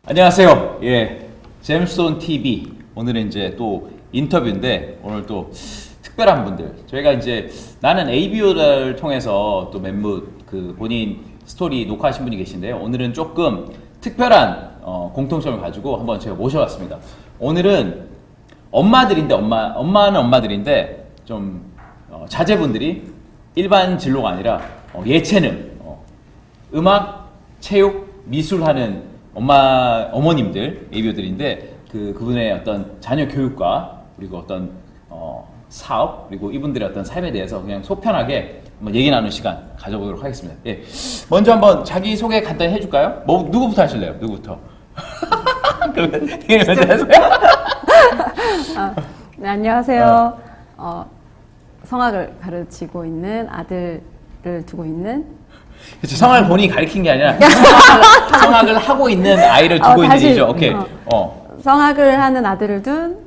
안녕하세요. 예, 잼스톤 TV. 오늘은 이제 또 인터뷰인데 오늘 또 특별한 분들. 저희가 이제 나는 ABO를 통해서 또 멤버 그 본인 스토리 녹화하신 분이 계신데요. 오늘은 조금 특별한 공통점을 가지고 한번 제가 모셔봤습니다. 오늘은 엄마들인데 엄마는 엄마들인데 좀 자제분들이 일반 진로가 아니라 예체능, 음악, 체육, 미술 하는 어머님들, ABO들인데 그분의 어떤 자녀 교육과 그리고 어떤 사업 그리고 이분들의 어떤 삶에 대해서 그냥 속편하게 한번 얘기 나누는 시간 가져보도록 하겠습니다. 예. 먼저 한번 자기 소개 간단히 해줄까요? 누구부터 하실래요? 누구부터? 그러면 먼저 하세요. 네, 안녕하세요. 성악을 가르치고 있는 아들을 두고 있는. 그치, 성악을 본인이 가르친 게 아니라 성악을 하고 있는 아이를 두고 있는 일이죠. 오케이. 성악을 하는 아들을 둔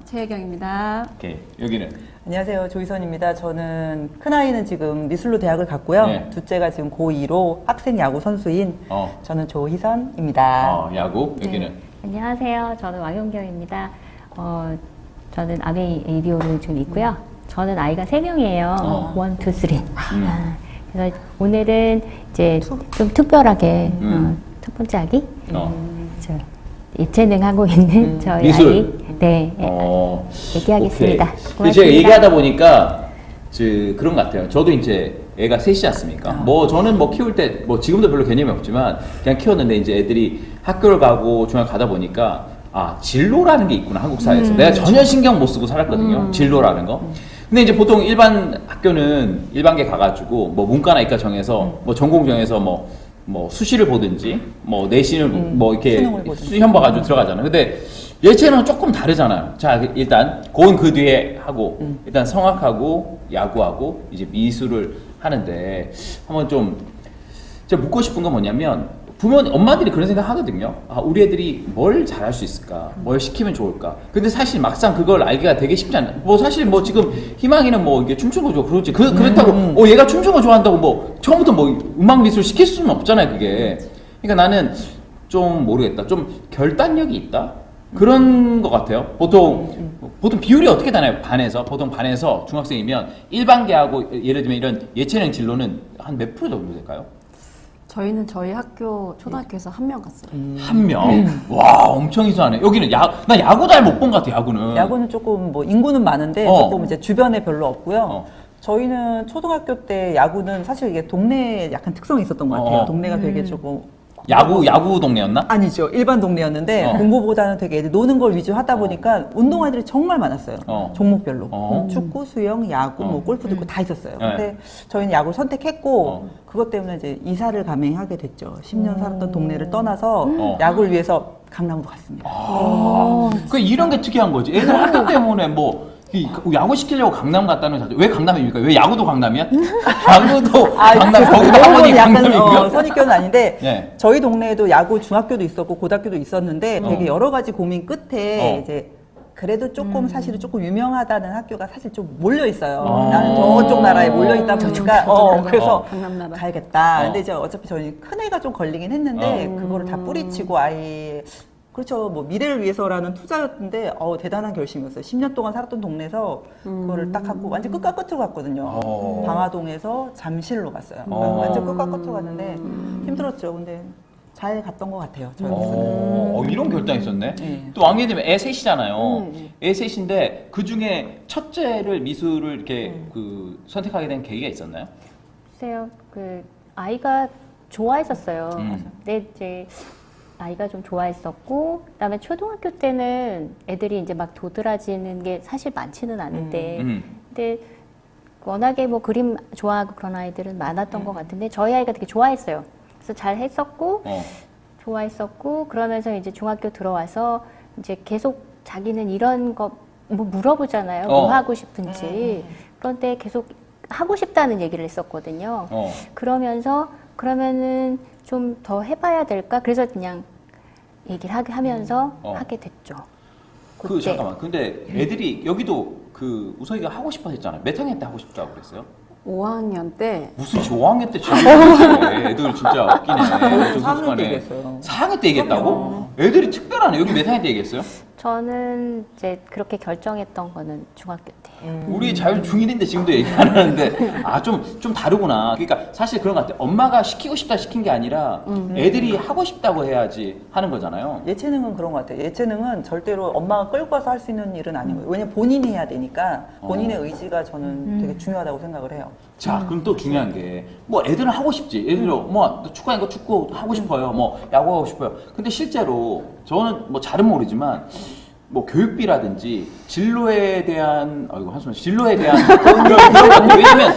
최혜경입니다. 오케이. 여기는 안녕하세요. 조희선입니다. 저는 큰아이는 지금 미술로 대학을 갔고요. 네. 둘째가 지금 고2로 학생 야구 선수인 저는 조희선입니다. 야구. 여기는 네. 안녕하세요. 저는 왕용경입니다. 저는 아베이 ABO를 지금 있고요. 저는 아이가 3명이에요. 1, 2, 3. 그래서 오늘은 이제 좀 특별하게 첫 번째 아기 저 예체능 하고 있는 저희 미술. 아이 얘기하겠습니다. 고맙습니다. 제가 얘기하다 보니까 그런 것 같아요. 저도 이제 애가 셋이지 않습니까? 저는 키울 때 지금도 별로 개념이 없지만 그냥 키웠는데 이제 애들이 학교를 가고 중학교 가다 보니까 진로라는 게 있구나, 한국 사회에서. 내가 전혀 신경 못 쓰고 살았거든요. 진로라는 거. 근데 이제 보통 일반 학교는 일반계 가가지고 문과나 이과 정해서 전공 정해서 수시를 보든지 내신을 이렇게 시험 봐가지고 들어가잖아요. 근데 예체능은 조금 다르잖아요. 자, 일단 그건 그 뒤에 하고 일단 성악하고 야구하고 이제 미술을 하는데 한번 좀 제가 묻고 싶은 건 뭐냐면 엄마들이 그런 생각 하거든요. 우리 애들이 뭘 잘할 수 있을까? 뭘 시키면 좋을까? 근데 사실 막상 그걸 알기가 되게 쉽지 않아. 사실 지금 희망이는 이게 춤추는 거 좋아. 그렇지. 그렇다고 얘가 춤추는 거 좋아한다고 처음부터 음악 미술 시킬 수는 없잖아요, 그게. 그러니까 나는 좀 모르겠다. 좀 결단력이 있다? 그런 것 같아요. 보통 비율이 어떻게 되나요? 보통 반에서 중학생이면 일반계하고 예를 들면 이런 예체능 진로는 한 몇 프로 정도 될까요? 저희는 저희 학교 초등학교에서 한 명 갔어요. 한 명? 와, 엄청 이상하네. 여기는 나 야구 잘 못 본 것 같아, 야구는. 야구는 조금 인구는 많은데 조금 이제 주변에 별로 없고요. 저희는 초등학교 때 야구는 사실 이게 동네에 약간 특성이 있었던 것 같아요. 동네가 되게 조금 야구 동네였나? 아니죠. 일반 동네였는데 공부보다는 되게 애들 노는 걸 위주로 하다 보니까 운동화들이 정말 많았어요. 종목별로. 축구, 수영, 야구, 골프도 있고 다 있었어요. 근데 저희는 야구를 선택했고 그것 때문에 이제 이사를 감행하게 됐죠. 10년 살았던 동네를 떠나서 야구를 위해서 강남으로 갔습니다. 이런 게 특이한 거지. 애들 학교 때문에 야구 시키려고 강남 갔다는 자체. 왜 강남입니까? 왜 야구도 강남이야? 야구도 강남, 거기도 학원이 강남이고요. 선입견은 아닌데 네. 저희 동네에도 야구 중학교도 있었고 고등학교도 있었는데 되게 여러 가지 고민 끝에 이제 그래도 조금 사실은 조금 유명하다는 학교가 사실 좀 몰려 있어요. 나는 저쪽 나라에 몰려 있다 보니까 그래서 강남나라. 가야겠다. 근데 이제 어차피 저희 큰 애가 좀 걸리긴 했는데 그거를 다 뿌리치고 아예 그렇죠. 미래를 위해서라는 투자였는데 대단한 결심이었어요. 10년 동안 살았던 동네에서 그거를 딱 하고 완전 끝과 끝으로 갔거든요. 방화동에서 잠실로 갔어요. 완전 끝과 끝으로 갔는데 힘들었죠. 근데 잘 갔던 것 같아요. 저희는. 이런 결단이 있었네. 네. 또 왕년이면 애 셋이잖아요. 애 셋인데 그 중에 첫째를 미술을 이렇게 선택하게 된 계기가 있었나요? 글쎄요, 아이가 좋아했었어요. 근데 이제 아이가 좀 좋아했었고, 그다음에 초등학교 때는 애들이 이제 막 도드라지는 게 사실 많지는 않은데, 근데 워낙에 그림 좋아하고 그런 아이들은 많았던 것 같은데 저희 아이가 되게 좋아했어요. 그래서 잘 했었고, 좋아했었고, 그러면서 이제 중학교 들어와서 이제 계속 자기는 이런 거 물어보잖아요. 뭐 하고 싶은지. 그런데 계속 하고 싶다는 얘기를 했었거든요. 그러면은 좀 더 해봐야 될까? 그래서 그냥 얘기를 하면서 하게 됐죠. 잠깐만. 근데 애들이 여기도 우석이가 하고 싶어 했잖아요. 몇 학년 때 하고 싶다고 그랬어요? 5학년 때. 무슨 5학년 때 지금 애들 진짜 웃기네. 4학년 때 얘기했어요. 4학년 때 얘기했다고? 애들이 특별하네. 여기 몇 학년 때 얘기했어요? 저는 이제 그렇게 결정했던 거는 중학교 때. 우리 자율 중1인데 지금도 얘기 안 하는데 좀 다르구나. 그러니까 사실 그런 것 같아요. 엄마가 시키고 싶다 시킨 게 아니라 애들이 하고 싶다고 해야지 하는 거잖아요. 예체능은 그런 것 같아요. 예체능은 절대로 엄마가 끌고 가서 할 수 있는 일은 아닌 거예요. 왜냐면 본인이 해야 되니까 본인의 의지가 저는 되게 중요하다고 생각을 해요. 자, 그럼 또 중요한 게, 뭐, 애들은 하고 싶지. 예를 들어, 뭐, 축구하는 거 축구 하고 싶어요. 뭐, 야구 하고 싶어요. 근데 실제로, 저는 뭐, 잘은 모르지만, 뭐, 교육비라든지, 진로에 대한, 진로에 대한, 그런 것들. 왜냐면,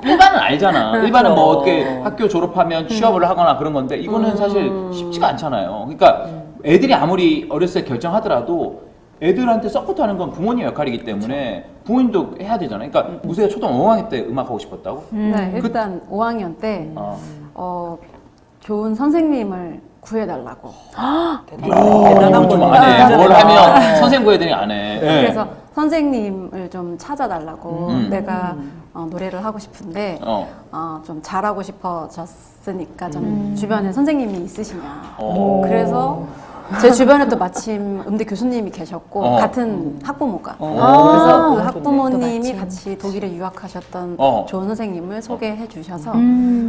일반은 알잖아. 일반은 뭐, 어떻게 학교 졸업하면 취업을 하거나 그런 건데, 이거는 사실 쉽지가 않잖아요. 그러니까, 애들이 아무리 어렸을 때 결정하더라도, 애들한테 서포트하는 건 부모님 역할이기 때문에 부모님도 해야 되잖아요. 그러니까 우세가 초등 5학년 때 음악 하고 싶었다고? 네, 일단 5학년 때 좋은 선생님을 구해달라고. 대단한 좀 거네. 안 해. 뭘 아. 하면 선생님 구해야 되니 안 해. 그래서 선생님을 좀 찾아달라고 음. 내가 노래를 하고 싶은데 좀 잘하고 싶어졌으니까 좀 주변에 선생님이 있으시냐. 그래서 제 주변에 또 마침 음대 교수님이 계셨고 같은 학부모가 그래서 그 학부모님이 같이 독일에 유학하셨던 좋은 선생님을 소개해 주셔서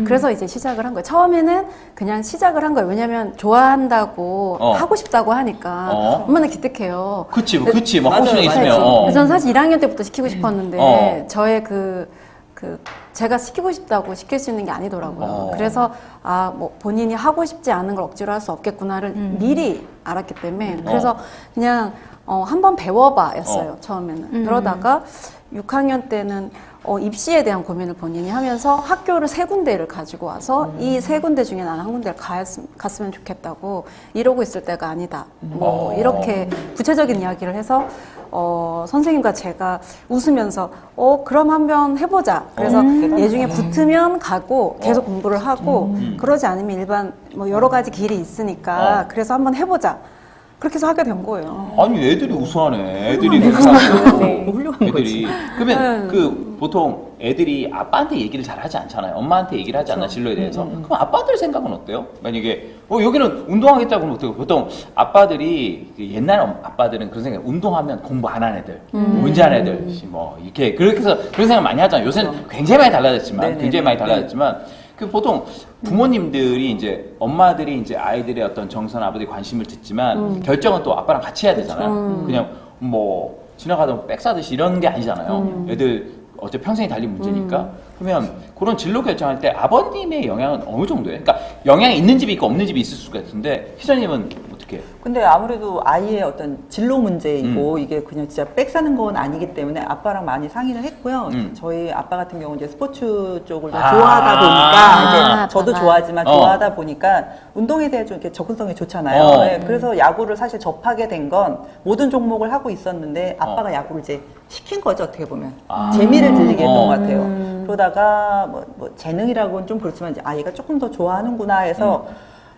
그래서 이제 시작을 한 거예요. 처음에는 그냥 시작을 한 거예요. 왜냐면 좋아한다고 하고 싶다고 하니까 얼마나 기특해요. 그치, 뭐 하고 싶은 게 맞아요, 있으면. 그래서 저는 사실 1학년 때부터 시키고 싶었는데 저의 제가 시키고 싶다고 시킬 수 있는 게 아니더라고요. 그래서 뭐 본인이 하고 싶지 않은 걸 억지로 할 수 없겠구나를 미리 알았기 때문에 그래서 그냥 한번 배워봐였어요. 처음에는. 그러다가 6학년 때는 입시에 대한 고민을 본인이 하면서 학교를 3군데를 가지고 와서 이 3군데 중에 나는 한 군데를 갔으면 좋겠다고 이러고 있을 때가 아니다. 뭐 이렇게 구체적인 이야기를 해서 선생님과 제가 웃으면서 그럼 한번 해보자. 그래서 예중에 붙으면 가고 계속 공부를 하고 그러지 않으면 일반 뭐 여러 가지 길이 있으니까 그래서 한번 해보자. 그렇게 해서 하게 된 거예요. 아니, 애들이 우수하네. 애들이 그렇게 훌륭한 거지. 그러면 보통 애들이 아빠한테 얘기를 잘 하지 않잖아요. 엄마한테 얘기를 하지 않나, 진로에 대해서. 그럼 아빠들 생각은 어때요? 만약에 여기는 운동하겠다고 하면 어때요? 보통 아빠들이 옛날 아빠들은 그런 생각, 운동하면 공부 안 하는 애들, 문제하는 애들, 뭐 이렇게 그렇게 해서 그런 생각 많이 하잖아요. 요새는 굉장히 많이 달라졌지만, 굉장히 많이 달라졌지만. 그 보통 부모님들이 이제 엄마들이 이제 아이들의 어떤 정서나 아버지의 관심을 듣지만 결정은 또 아빠랑 같이 해야 되잖아요. 그냥 뭐 지나가다 백 사듯이 이런 게 아니잖아요. 애들 어차피 평생이 달린 문제니까. 그러면 그런 진로 결정할 때 아버님의 영향은 어느 정도예요? 그러니까 영향이 있는 집이 있고 없는 집이 있을 수가 있는데 희선님은 어떻게? 근데 아무래도 아이의 어떤 진로 문제이고 이게 그냥 진짜 백 사는 건 아니기 때문에 아빠랑 많이 상의를 했고요. 저희 아빠 같은 경우는 이제 스포츠 쪽을 좀 좋아하다 보니까 이제 저도 좋아하지만 좋아하다 보니까 운동에 대해 좀 이렇게 접근성이 좋잖아요. 네, 그래서 야구를 사실 접하게 된 건 모든 종목을 하고 있었는데 아빠가 야구를 이제 시킨 거죠, 어떻게 보면. 재미를 들리게 했던 것 같아요. 그러다가 뭐 재능이라고는 좀 그렇지만 이제 얘가 조금 더 좋아하는구나 해서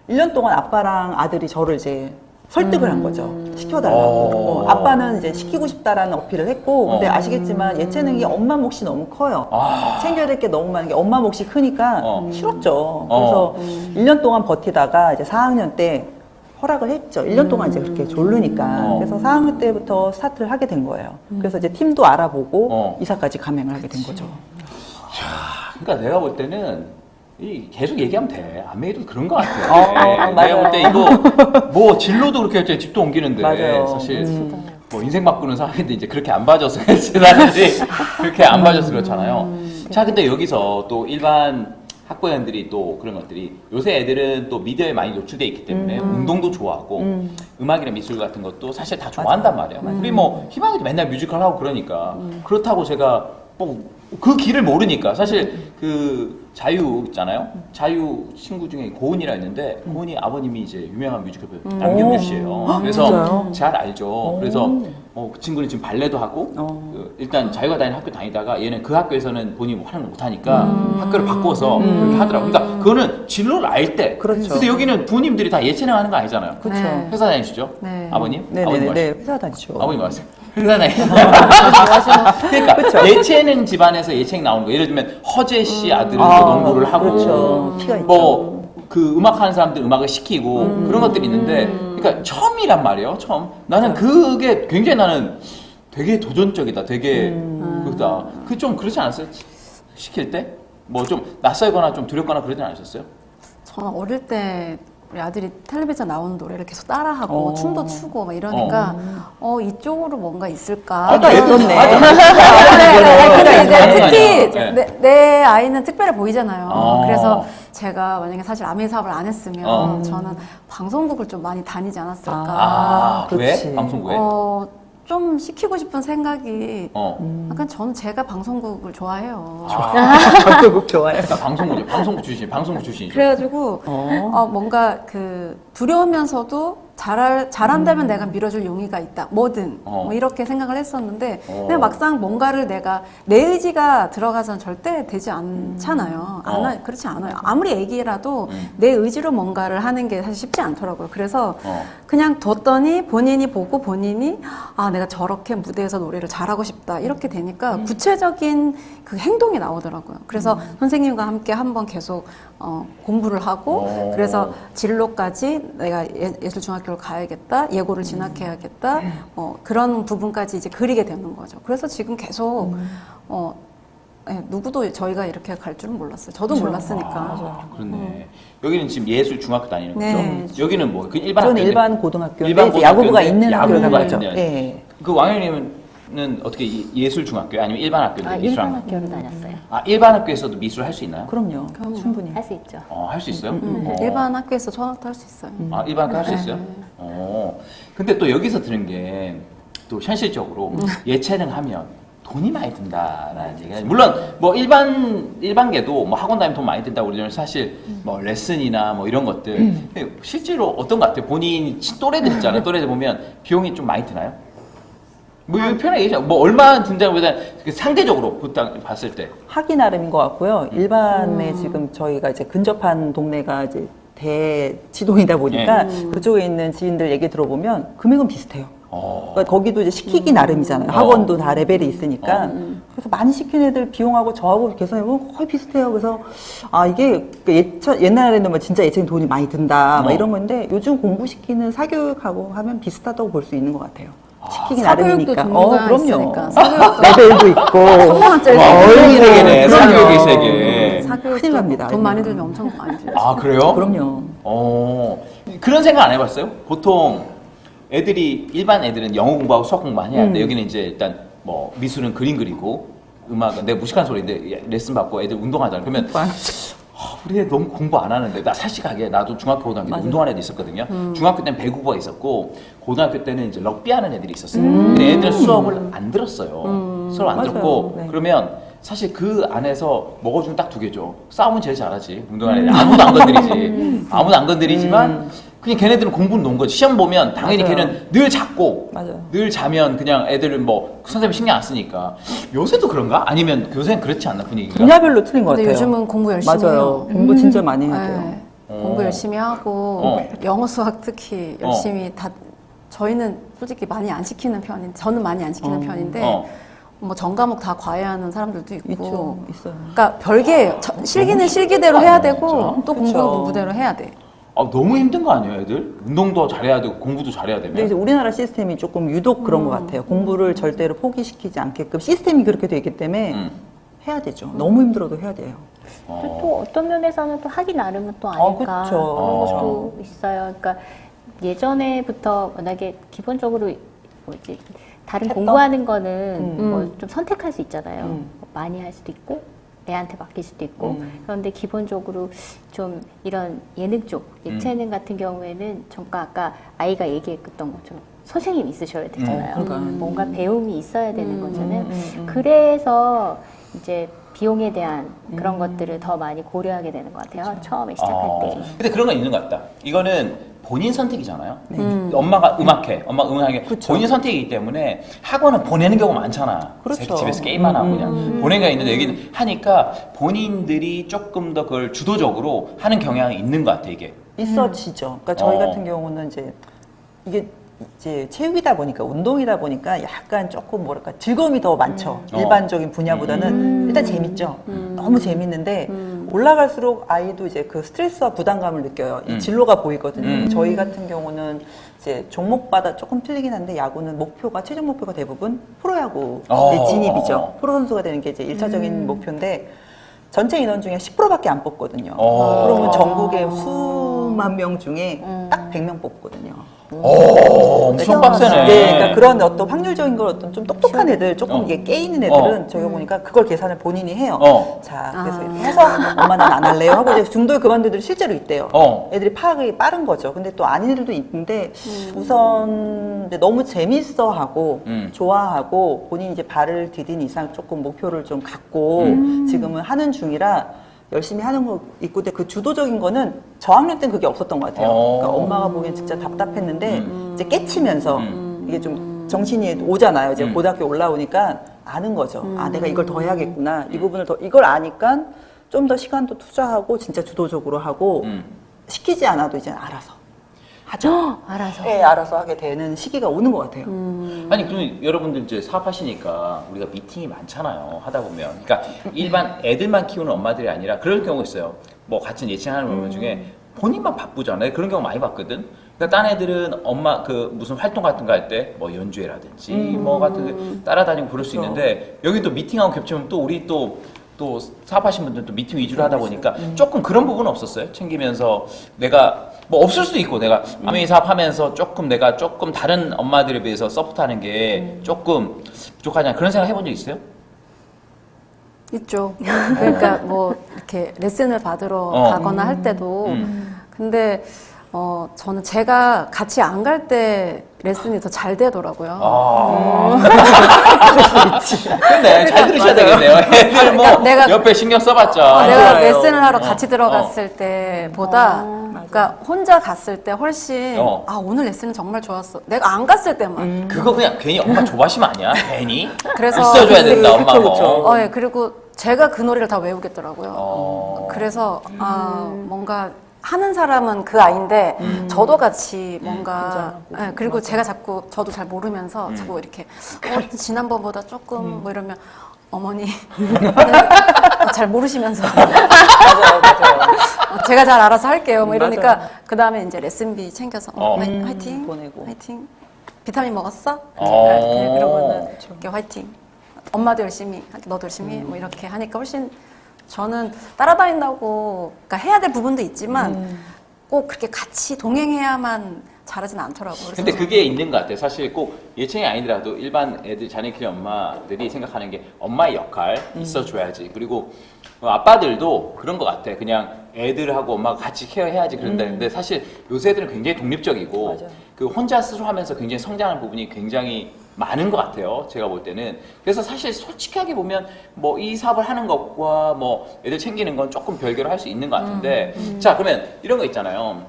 1년 동안 아빠랑 아들이 저를 이제 설득을 한 거죠. 시켜달라고. 아빠는 이제 시키고 싶다라는 어필을 했고, 근데 아시겠지만 예체능이 엄마 몫이 너무 커요. 챙겨야 될 게 너무 많은 게 엄마 몫이 크니까 싫었죠. 그래서 1년 동안 버티다가 이제 4학년 때 허락을 했죠. 1년 동안 이제 그렇게 졸르니까. 그래서 4학년 때부터 스타트를 하게 된 거예요. 그래서 이제 팀도 알아보고 이사까지 감행을 하게 된 거죠. 그러니까 내가 볼 때는 계속 얘기하면 돼. 아메이도 그런 것 같아. 내가 볼 때 이거 뭐 진로도 그렇게 할때 집도 옮기는데 맞아요. 사실 뭐 인생 바꾸는 상황인데 이제 그렇게 안 봐줘서 그렇지 그렇게 안 봐줘서 그렇잖아요. 자, 근데 여기서 또 일반 학부형들이 또 그런 것들이 요새 애들은 또 미디어에 많이 노출돼 있기 때문에 운동도 좋아하고 음악이나 미술 같은 것도 사실 다 좋아한단 말이에요. 우리 뭐 희망이도 맨날 뮤지컬 하고 그러니까 그렇다고 제가 뭐 그 길을 모르니까 사실 그 자유 있잖아요. 자유 친구 중에 고은이라 있는데 고은이 아버님이 이제 유명한 뮤지컬 배우 남경규 씨예요. 그래서 진짜요? 잘 알죠. 그래서 그 친구는 지금 발레도 하고 일단 자유가 다니는 학교 다니다가 얘는 그 학교에서는 본인이 하는 걸 못하니까 학교를 바꿔서 그렇게 하더라고. 그러니까 그거는 진로를 알 때. 그렇죠. 근데 여기는 부모님들이 다 예체능 하는 거 아니잖아요. 그렇죠. 네. 회사 다니시죠? 네. 아버님? 아버님 네네네. 마시죠? 회사 다니죠. 아버님 마세요. 회사 다니시죠? 그러니까 예체능 집안에서 예체능 나오는 거. 예를 들면 허재 씨 아들은 또 농구를 하고 그렇죠. 피가 있죠. 뭐 그 음악 하는 사람들 음악을 시키고 그런 것들이 있는데 그러니까 처음이란 말이에요. 처음. 나는 그게 굉장히 나는 되게 도전적이다. 되게 그다. 그 좀 그러지 않았어요? 시킬 때? 뭐 좀 낯설거나 좀 두렵거나 그러진 않으셨어요? 저는 어릴 때 우리 아들이 텔레비전 나오는 노래를 계속 따라하고 춤도 추고 막 이러니까 이쪽으로 뭔가 있을까? 아까 있었네. 근데 이제 특히 네. 내 아이는 특별해 보이잖아요. 그래서 제가 만약에 사실 아메 사업을 안 했으면 저는 방송국을 좀 많이 다니지 않았을까. 왜? 그렇지. 방송국에? 좀 시키고 싶은 생각이 약간 저는 제가 방송국을 좋아해요. 방송국 좋아요. 나 방송국 출신이죠. 그래가지고 뭔가 그 두려우면서도 잘한다면 내가 밀어줄 용의가 있다. 뭐든 뭐 이렇게 생각을 했었는데 근데 막상 뭔가를 내가 내 의지가 들어가서는 절대 되지 않잖아요. 그렇지 않아요. 아무리 애기라도 내 의지로 뭔가를 하는 게 사실 쉽지 않더라고요. 그래서 그냥 뒀더니 본인이 보고 본인이 내가 저렇게 무대에서 노래를 잘하고 싶다 이렇게 되니까 구체적인 그 행동이 나오더라고요. 그래서 선생님과 함께 한번 계속 공부를 하고 그래서 진로까지 내가 예술중학교를 가야겠다, 예고를 진학해야겠다, 그런 부분까지 이제 그리게 되는 거죠. 그래서 지금 계속 누구도 저희가 이렇게 갈 줄은 몰랐어요. 저도 몰랐으니까. 그렇네. 여기는 지금 예술 중학교 다니는 거죠? 네. 여기는 뭐? 그 일반 저는 학교인데? 일반 고등학교. 일반 이제 야구부가 고등학교인데 있는 학교를 야구부가 가죠. 있는. 예. 그 왕현님은 어떻게 예술 중학교 아니면 일반 학교인데 미술 일반 학교? 학교로 다녔어요. 일반 학교에서도 미술 할 수 있나요? 그럼요. 충분히. 할 수 있죠. 할 수 있어요? 일반 학교에서 초등학교 할 수 있어요. 일반 학교 할 수 있어요? 근데 또 여기서 들은 게 또 현실적으로 예체능 하면 돈이 많이 든다라는 얘기가 물론 뭐 일반계도 뭐 학원 다니면 돈 많이 든다고 그러지만 사실 뭐 레슨이나 뭐 이런 것들 근데 실제로 어떤 것 같아요? 본인 또래들 있잖아요. 또래들 보면 비용이 좀 많이 드나요? 뭐 편하게 얘기하죠. 뭐 얼마 든다기보다 상대적으로 봤을 때 하기 나름인 것 같고요. 일반에 지금 저희가 이제 근접한 동네가 이제 대치동이다 보니까 그쪽에 있는 지인들 얘기 들어보면 금액은 비슷해요. 그러니까 거기도 이제 시키기 나름이잖아요. 학원도 다 레벨이 있으니까. 그래서 많이 시킨 애들 비용하고 저하고 계산해보면 거의 비슷해요. 그래서 이게 옛날에는 뭐 진짜 예체능 돈이 많이 든다 막 이런 건데 요즘 공부시키는 사교육하고 하면 비슷하다고 볼 수 있는 것 같아요. 시키기 사교육도 나름이니까. 종류가 그럼요. 있으니까. 사교육도 레벨도 있고. 1000만원짜리 어이 세계네. 그럼요. 사교육의 세계. 사교육도 큰일 납니다. 돈 많이 들면 엄청 많이 들죠. 그래요? 그럼요. 그런 생각 안 해봤어요? 보통 일반 애들은 영어 공부하고 수학 공부 많이 하는데 여기는 이제 일단 뭐 미술은 그림 그리고 음악은 내가 무식한 소리인데 레슨 받고 애들 운동하잖아. 그러면 우리 애 너무 공부 안 하는데 나 사실하게 나도 중학교 고등학교 때 운동하는 애도 있었거든요. 중학교 때는 배구부가 있었고 고등학교 때는 이제 럭비 하는 애들이 있었어요. 근데 애들은 수업을 안 들었어요. 수업 안 맞아요. 들었고 네. 그러면 사실 그 안에서 먹어주는 딱 두 개죠. 싸움은 제일 잘하지. 운동하는 애들 아무도 안 건드리지. 아무도 안 건드리지만 그냥 걔네들은 공부는 놓은 거지. 시험 보면 당연히 맞아요. 걔는 늘 잤고 맞아요. 늘 자면 그냥 애들은 뭐 선생님 신경 안 쓰니까 요새도 그런가? 아니면 요새는 그렇지 않나 분위기가? 분야별로 틀린 것 근데 같아요. 요즘은 공부 열심히 맞아요. 해요. 공부 진짜 많이 해야 돼요. 네. 공부 열심히 하고 영어 수학 특히 열심히 다 저희는 솔직히 많이 안 시키는 편인데 저는 많이 안 시키는 편인데 뭐 전과목 다 과외하는 사람들도 있고 있죠. 있어요. 그러니까 별개 실기는 실기대로 해야 되고 진짜? 또 공부는 공부대로 해야 돼. 너무 힘든 거 아니에요, 애들? 운동도 잘해야 되고 공부도 잘해야 되면. 근데 이제 우리나라 시스템이 조금 유독 그런 것 같아요. 공부를 절대로 포기시키지 않게끔 시스템이 그렇게 돼 있기 때문에 해야 되죠. 너무 힘들어도 해야 돼요. 또 어떤 면에서는 또 하기 나름은 또 아닐까 그쵸. 그런 것도 있어요. 그러니까 예전에부터 워낙에 기본적으로 뭐지 다른 공부하는 거는 뭐 좀 선택할 수 있잖아요. 뭐 많이 할 수도 있고 애한테 맡길 수도 있고 그런데 기본적으로 좀 이런 예능 쪽 예체능 같은 경우에는 잠깐 아까 아이가 얘기했던 것처럼 선생님이 있으셔야 되잖아요. 그러니까. 뭔가 배움이 있어야 되는 거잖아요. 그래서 이제 비용에 대한 그런 것들을 더 많이 고려하게 되는 것 같아요. 처음에 시작할 때. 근데 그런 건 있는 것 같다. 이거는 본인 선택이잖아요. 엄마가 음악해. 엄마가 음악하게 본인 선택이기 때문에 학원은 보내는 경우가 많잖아. 그렇죠. 집에서 게임만 하고 그냥 보내는 게 있는데 여기는 하니까 본인들이 조금 더 그걸 주도적으로 하는 경향이 있는 것 같아, 이게. 있어지죠. 그러니까 저희 같은 경우는 이제 이게 이제 체육이다 보니까 운동이다 보니까 약간 조금 뭐랄까 즐거움이 더 많죠. 일반적인 분야보다는 일단 재밌죠. 너무 재밌는데 올라갈수록 아이도 이제 그 스트레스와 부담감을 느껴요. 이 진로가 보이거든요. 저희 같은 경우는 이제 종목마다 조금 틀리긴 한데 야구는 목표가 최종 목표가 대부분 프로야구 진입이죠. 프로 선수가 되는 게 이제 1차적인 목표인데 전체 인원 중에 10%밖에 안 뽑거든요. 그러면 전국의 수만 명 중에 딱 100명 뽑거든요. 엄청 빡세네. 네, 그러니까 그런 어떤 확률적인 걸 어떤 좀 똑똑한 애들, 조금 이게 깨 있는 애들은 저희가 보니까 그걸 계산을 본인이 해요. 자, 그래서 이렇게 해서 엄마 난 안 할래요 하고 이제 중도에 그만둔 애들이 실제로 있대요. 애들이 파악이 빠른 거죠. 근데 또 아닌 애들도 있는데 우선 이제 너무 재밌어 하고 좋아하고 본인이 이제 발을 디딘 이상 조금 목표를 좀 갖고 지금은 하는 중이라 열심히 하는 거 있고, 근데 그 주도적인 거는 저학년 때는 그게 없었던 것 같아요. 그러니까 엄마가 보기엔 진짜 답답했는데 이제 깨치면서 이게 좀 정신이 오잖아요. 이제 고등학교 올라오니까 아는 거죠. 아, 내가 이걸 더 해야겠구나. 이 부분을 더, 이걸 아니까 좀 더 시간도 투자하고 진짜 주도적으로 하고 시키지 않아도 이제 알아서 하죠. 알아서. 네, 알아서 하게 되는 시기가 오는 것 같아요. 아니 그럼 여러분들 이제 사업하시니까 우리가 미팅이 많잖아요. 하다 보면 그러니까 일반 애들만 키우는 엄마들이 아니라 그럴 경우 있어요. 뭐 같은 예칭하는 엄마 중에 본인만 바쁘잖아요. 그런 경우 많이 봤거든. 그러니까 딴 애들은 엄마 그 무슨 활동 같은 거 할 때 뭐 연주회라든지 뭐 같은 거 따라다니고 그럴 수 있는데 여기 또 미팅하고 겹치면 또 우리 또 사업하신 분들은 또 미팅 위주로 하다 보니까 조금 그런 부분은 없었어요? 챙기면서 내가 뭐 없을 수도 있고 내가 아메이 사업하면서 내가 조금 다른 엄마들에 비해서 서포트하는 게 조금 부족하냐 그런 생각 해본 적 있어요? 있죠. 그러니까 뭐 이렇게 레슨을 받으러 가거나 할 때도 근데 저는 제가 같이 안 갈 때 레슨이 더 잘 되더라고요. 근데 잘 들으셔야 되겠네요. 애들 뭐 내가- 옆에 신경 써봤자. 내가 맞아요. 레슨을 하러 같이 들어갔을 때보다 그러니까 혼자 갔을 때 훨씬 아 오늘 레슨은 정말 좋았어. 내가 안 갔을 때만 그거 그냥 괜히 엄마 조바심 아니야? 괜히? 그래서 있어줘야 된다 엄마 그쵸, 뭐. 그쵸. 예, 그리고 제가 그 노래를 다 외우겠더라고요. 그래서 뭔가 하는 사람은 그 아이인데 저도 같이 뭔가 예, 그리고 제가 자꾸 저도 잘 모르면서 자꾸 이렇게 지난번보다 조금 뭐 이러면 어머니 잘 모르시면서 맞아요. 제가 잘 알아서 할게요. 뭐 이러니까 맞아요. 그 다음에 이제 레슨비 챙겨서 화이팅 보내고. 화이팅 비타민 먹었어? 어. 네, 그러고는 이렇게 화이팅 엄마도 열심히 너도 열심히 해. 뭐 이렇게 하니까 훨씬 저는 따라다닌다고 그러니까 해야 될 부분도 있지만 꼭 그렇게 같이 동행해야만 잘하진 않더라고요. 그래서 근데 그게 있는 것 같아요. 사실 꼭 예체능이 아니더라도 일반 애들 자녀 키우는 엄마들이 생각하는 게 엄마의 역할 있어줘야지. 그리고 아빠들도 그런 것 같아. 그냥 애들하고 엄마가 같이 케어해야지 그런데 근데 사실 요새 애들은 굉장히 독립적이고 맞아요. 그 혼자 스스로 하면서 굉장히 성장하는 부분이 굉장히 많은 것 같아요. 제가 볼 때는. 그래서 사실 솔직하게 보면 뭐 이 사업을 하는 것과 뭐 애들 챙기는 건 조금 별개로 할 수 있는 것 같은데 자 그러면 이런 거 있잖아요.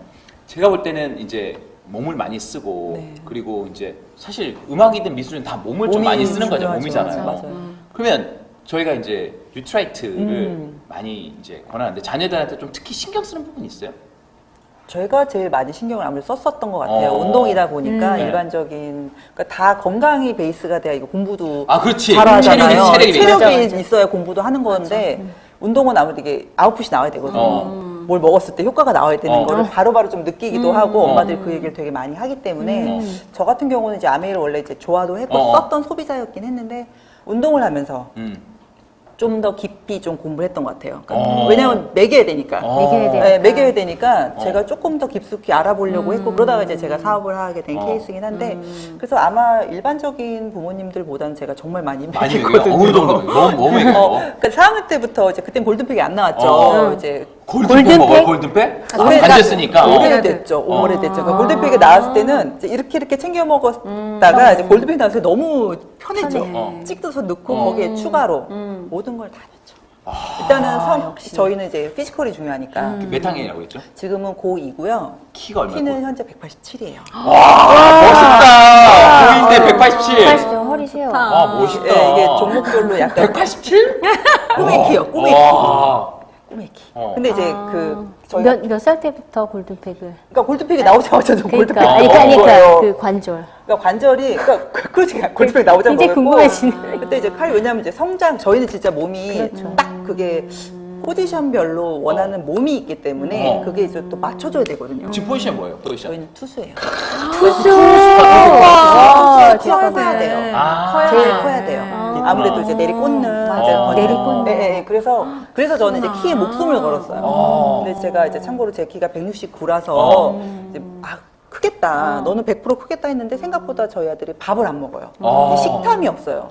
제가 볼 때는 이제 몸을 많이 쓰고 네. 그리고 이제 사실 음악이든 미술은 다 몸을 좀 몸이 많이 쓰는 거죠. 중요하죠. 몸이잖아요. 맞아요. 그러면 저희가 이제 뉴트라이트를 많이 이제 권하는데 자녀들한테 좀 특히 신경 쓰는 부분이 있어요. 저희가 제일 많이 신경을 아무래도 썼었던 것 같아요. 운동이다 보니까 네. 일반적인 그러니까 다 건강이 베이스가 돼야 이거 공부도 아 그렇지. 잘하잖아요. 체력이 체력이 있어야 공부도 하는 건데 운동은 아무래도 이게 아웃풋이 나와야 되거든요. 뭘 먹었을 때 효과가 나와야 되는 거를 바로바로 좀 느끼기도 하고 엄마들이 그 얘기를 되게 많이 하기 때문에 저 같은 경우는 이제 아메이를 원래 이제 좋아도 했고 썼던 소비자였긴 했는데 운동을 하면서 좀 더 깊이 좀 공부를 했던 것 같아요. 그러니까 왜냐하면 매겨야 되니까. 매겨야 돼. 네, 매겨야 되니까 제가 조금 더 깊숙이 알아보려고 했고 그러다가 이제 제가 사업을 하게 된 케이스이긴 한데 그래서 아마 일반적인 부모님들보다는 제가 정말 많이 많이 매겼거든요. 어느 정도 너무 매겨. 그러니까 4학년 때부터 이제 그땐 골든팩이 안 나왔죠. 이제 골든팩 먹어요? 골든팩? 반졌으니까. 오래됐죠. 오래됐죠. 그러니까 골든팩이 나왔을 때는 이제 이렇게 챙겨 먹었다가 이제 골든팩이 나왔을 때 너무 편했죠. 편해. 찍어서 넣고 거기에 추가로 모든 걸 다 넣죠. 일단은 저희는 이제 피지컬이 중요하니까 몇 학년이라고 했죠? 지금은 고2고요. 키가 얼마고? 키는 현재 187이에요. 멋있다. 보이는데 187. 80점 허리 세요. 아 멋있다. 네, 이게 종목별로 약간 187? 꿈의 키요. 꿈의 키. 와. 꿈의 키. 어. 근데 이제 그 저희가 몇 살 때부터 골든팩을? 그러니까 골든팩이 나오자마자 저 골든팩 그러니까 먹은 거예요. 그 관절. 그러니까 관절이 그렇지 골든팩 나오자마자 굉장히 먹었고 궁금해지네. 그때 이제 칼 왜냐면 이제 성장 저희는 진짜 몸이 그렇죠. 딱 그게 포지션별로 원하는 몸이 있기 때문에 그게 이제 또 맞춰줘야 되거든요. 지금 포지션 뭐예요? 포지션? 저희는 투수예요. 투수! 커야 커야 돼요. 아. 제일 커야 돼요. 아무래도 이제 내리꽂는 맞아요. 내리꽂는. 네, 그래서 저는 이제 키에 목숨을 걸었어요. 근데 제가 이제 참고로 제 키가 169라서 이제 크겠다. 너는 100% 크겠다 했는데 생각보다 저희 아들이 밥을 안 먹어요. 식탐이 없어요.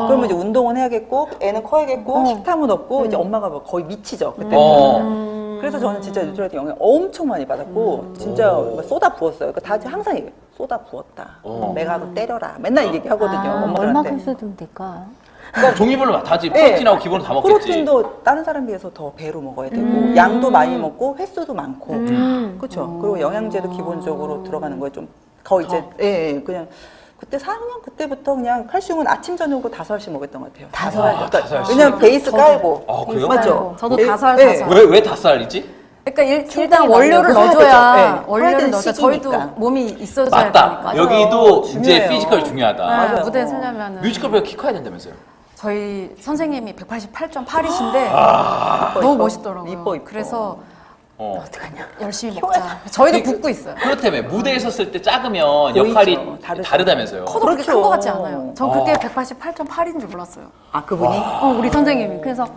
그러면 이제 운동은 해야겠고 애는 커야겠고 식탐은 없고 이제 엄마가 뭐 거의 미치죠. 그때는. 그래서 저는 진짜 뉴트럴한테 영향 엄청 많이 받았고 진짜 쏟아 부었어요. 그러니까 다 항상 얘기해요. 쏟아 부었다. 내가 너 때려라. 맨날 이 얘기 하거든요. 엄마들한테. 얼마큼 쏟으면 될까? 그러니까 종류별로 다지 프로틴하고 기본으로 다 먹겠지. 프로틴도 다른 사람 비해서 더 배로 먹어야 되고 양도 많이 먹고 횟수도 많고 그렇죠. 그리고 영양제도 기본적으로 들어가는 거에 좀 거의 이제 그냥 그때 4학년 그때부터 그냥 칼슘은 아침 저녁으로 5알씩 먹었던 것 같아요. 5알. 그러니까 5알씩? 왜냐면 베이스 깔고. 아, 그래요? 맞죠? 저도 네. 5알. 네. 왜 5살이지? 그러니까 일단 충분히 원료를 많이 넣어줘야 넣어야 되죠. 네. 원료를 커야 넣어줘야 되는 저희도 시기니까. 몸이 있어줘야 맞다. 되니까. 여기도 이제 중요해요. 피지컬이 중요하다. 맞아요. 무대에 서려면은 뮤지컬 키 커야 된다면서요? 저희 선생님이 188.8이신데 너무 멋있더라고요. 이뻐. 그래서 어떡하냐. 열심히 먹자. 저희도 붙고 있어요. 그렇다며 무대에 섰을 때 작으면 역할이 보이죠. 다르죠. 다르다면서요? 커도 그렇게 그렇죠. 큰 것 같지 않아요. 전 그게 188.8인 줄 몰랐어요. 아 그분이? 우리 선생님이. 그래서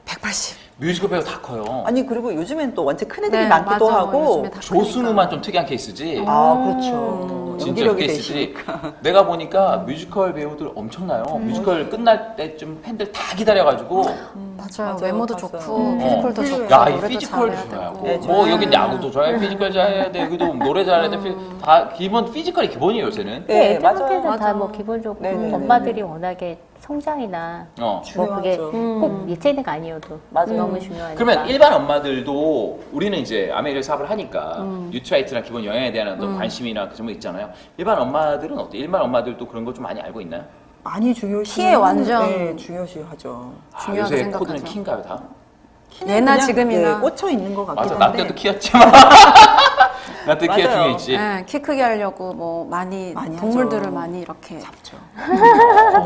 180. 뮤지컬 배우 다 커요. 아니 그리고 요즘엔 또 원체 큰 애들이 네, 많기도 맞아. 하고 요즘에 다 조승우만 좀 특이한 케이스지. 그렇죠. 진짜 연기력이 케이스들이 되시니까. 내가 보니까 뮤지컬 배우들 엄청나요. 뮤지컬 끝날 때쯤 팬들 다 기다려가지고 맞아요. 맞아요. 외모도 봤어요. 좋고 피지컬도 필요해요. 좋고 야, 이 노래도 피지컬 잘해야 좋아요. 되고. 네, 뭐 여긴 야구도 좋아요, 피지컬 잘해야 돼, 여기도 노래 잘해야 돼, 다 기본 피지컬이 기본이에요 요새는. 네, 애들한테는 맞아요. 다 뭐 기본적으로 네네네. 엄마들이 워낙에 성장이나 뭐 그게 중요하죠. 꼭 예체능 아니어도 맞아요. 너무 중요하니까. 그러면 일반 엄마들도 우리는 이제 아메리카 사업을 하니까 뉴트라이트나 기본 영양에 대한 어떤 관심이나 그런 거 있잖아요. 일반 엄마들은 어때? 일반 엄마들도 그런 거 좀 많이 알고 있나요? 많이 중요시 키에 완전 네, 중요시하죠. 중요하게 요새 생각하죠. 코드는 키인가요 다? 예나 그냥, 지금이나. 네, 꽂혀 있는 것 같긴 맞아, 나 한데 때도 키였지만 나 때 키가 맞아요. 중요했지. 네, 키 크게 하려고 뭐 많이 많이 동물들을 하죠. 많이 이렇게 잡죠.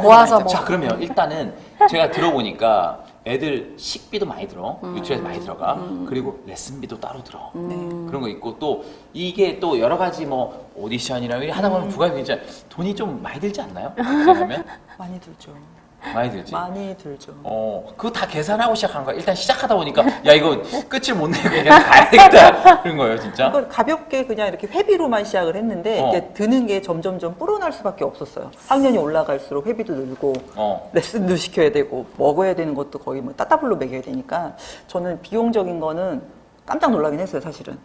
모아서 뭐 자 그러면 일단은 제가 들어보니까 애들 식비도 많이 들어, 유치원에서 많이 들어가. 그리고 레슨비도 따로 들어. 그런 거 있고 또 이게 또 여러 가지 뭐 오디션이나 이런 하다 보면 부가가 진짜 돈이 좀 많이 들지 않나요? 그러면 많이 들죠. 많이 들지. 많이 들죠. 그거 다 계산하고 시작한 거야. 일단 시작하다 보니까 야 이거 끝을 못 내고 그냥 가야겠다 그런 거예요, 진짜. 그걸 가볍게 그냥 이렇게 회비로만 시작을 했는데 어. 이게 드는 게 점점점 불어날 수밖에 없었어요. 학년이 올라갈수록 회비도 늘고 레슨도 시켜야 되고 먹어야 되는 것도 거의 뭐 따따블로 먹여야 되니까 저는 비용적인 거는 깜짝 놀라긴 했어요, 사실은.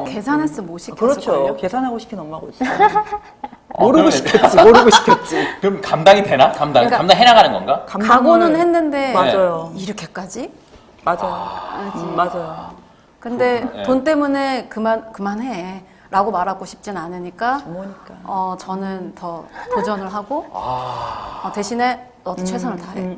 계산했으면 못 그렇죠. 시켰을걸요? 계산하고 시킨 엄마가 있어요. 모르고 그러면- 시켰지. 모르고 시켰지. 그럼 감당이 되나? 감당 해나가는 건가? 각오는 했는데 맞아요. 이렇게까지? 맞아요. 맞아요. 근데 네. 돈 때문에 그만해 라고 말하고 싶진 않으니까 어머니까. 저는 더 도전을 하고 대신에 너도 최선을 다해.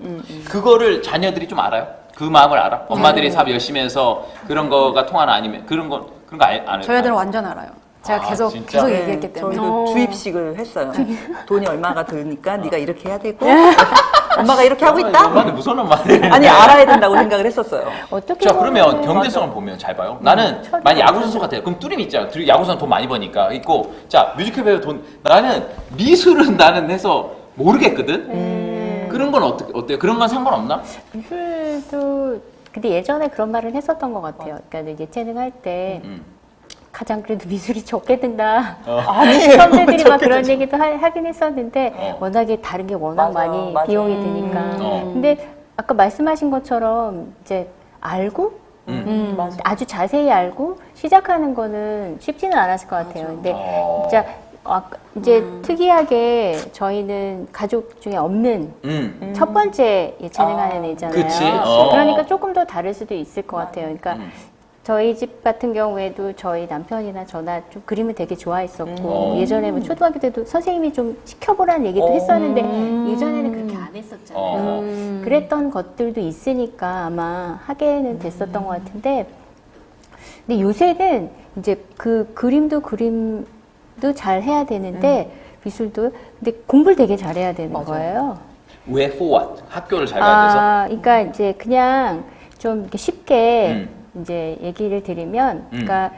그거를 자녀들이 좀 알아요? 그 마음을 알아? 엄마들이 사업 열심히 해서 그런 거가 통하나 아니면 그런 거 안 저희 애들은 완전 알아요. 제가 계속 진짜? 얘기했기 때문에. 저희도 주입식을 했어요. 돈이 얼마가 드니까 네가 이렇게 해야 되고 엄마가 이렇게 하고 있다? 엄마한테 무서운 엄마들. 아니 알아야 된다고 생각을 했었어요. 어떻게 자 그러면 보면은 경제성을 보면 잘 봐요. 나는 만약 야구 선수 같아요. 그럼 뚜림 있잖아. 야구 선수 돈 많이 버니까 있고. 자 뮤지컬 배우 돈. 나는 미술은 나는 해서 모르겠거든. 그런 건 어때요? 그런 건 상관없나? 미술도 근데 예전에 그런 말을 했었던 것 같아요. 그러니까 예체능 할 때 가장 그래도 미술이 적게 든다. 아니에요. 선배들이 막 그런 얘기도 하긴 했었는데 워낙에 다른 게 워낙 맞아요, 많이 맞아요. 비용이 드니까. 근데 아까 말씀하신 것처럼 이제 알고 맞아. 아주 자세히 알고 시작하는 거는 쉽지는 않았을 것 같아요. 근데 진짜 이제 특이하게 저희는 가족 중에 없는 첫 번째 예체능하는 애잖아요. 그치? 그러니까 조금 더 다를 수도 있을 것 같아요. 그러니까 저희 집 같은 경우에도 저희 남편이나 저나 좀 그림을 되게 좋아했었고 예전에 뭐 초등학교 때도 선생님이 좀 시켜보라는 얘기도 했었는데 예전에는 그렇게 안 했었잖아요. 그랬던 것들도 있으니까 아마 하게는 됐었던 것 같은데 근데 요새는 이제 그 그림도 잘 해야 되는데 미술도 근데 공부를 되게 잘해야 되는 거예요. 왜 for what? 학교를 잘 가야 돼서? 그러니까 이제 그냥 좀 이렇게 쉽게 이제 얘기를 드리면, 그러니까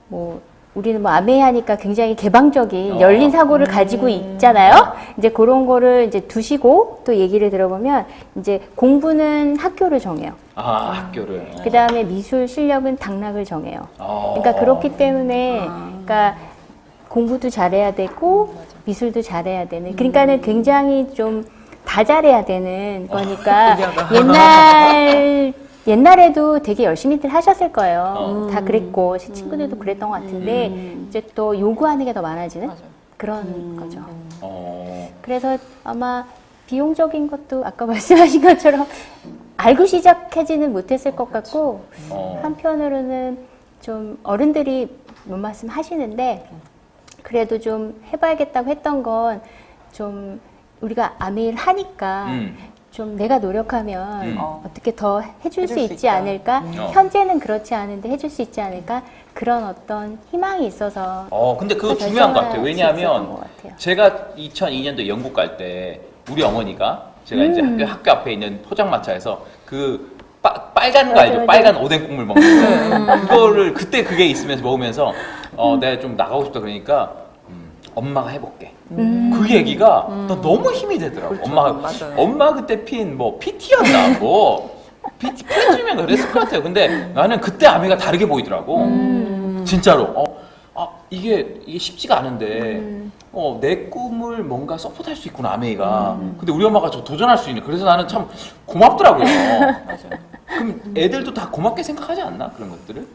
뭐 우리는 뭐 아메이하니까 굉장히 개방적인 열린 사고를 가지고 있잖아요. 이제 그런 거를 이제 두시고 또 얘기를 들어보면 이제 공부는 학교를 정해요. 학교를. 그 다음에 미술 실력은 당락을 정해요. 그러니까 그렇기 때문에, 그러니까 공부도 잘해야 되고 미술도 잘해야 되는. 그러니까는 굉장히 좀 다 잘해야 되는 거니까 옛날에도 되게 열심히들 하셨을 거예요. 다 그랬고 제 친구들도 그랬던 것 같은데 이제 또 요구하는 게 더 많아지는 그런 거죠. 그래서 아마 비용적인 것도 아까 말씀하신 것처럼 알고 시작하지는 못했을 것 같고 한편으로는 좀 어른들이 뭔 말씀 하시는데 그래도 좀 해봐야겠다고 했던 건 좀 우리가 아메이를 하니까 좀 내가 노력하면 어떻게 더 해줄 수 있지 않을까? 현재는 그렇지 않은데 해줄 수 있지 않을까? 그런 어떤 희망이 있어서. 근데 그거 중요한 것 같아요. 수 왜냐하면 있었던 것 같아요. 제가 2002년도 영국 갈 때 우리 어머니가 제가 이제 학교 앞에 있는 포장마차에서 그 빨간 거 알죠? 빨간 오뎅 국물 먹는 거. 그거를 그때 그게 있으면서 먹으면서 내가 좀 나가고 싶다 그러니까 엄마가 해볼게. 그 얘기가 나 너무 힘이 되더라고. 엄마 그때 핀 뭐 PT였나 뭐 PT면 그랬을 것 같아요. 근데 나는 그때 아메가 다르게 보이더라고. 진짜로. 이게 쉽지가 않은데 내 꿈을 뭔가 서포트할 수 있구나 아메이가. 근데 우리 엄마가 저 도전할 수 있는. 그래서 나는 참 고맙더라고요. 그럼 애들도 다 고맙게 생각하지 않나 그런 것들을?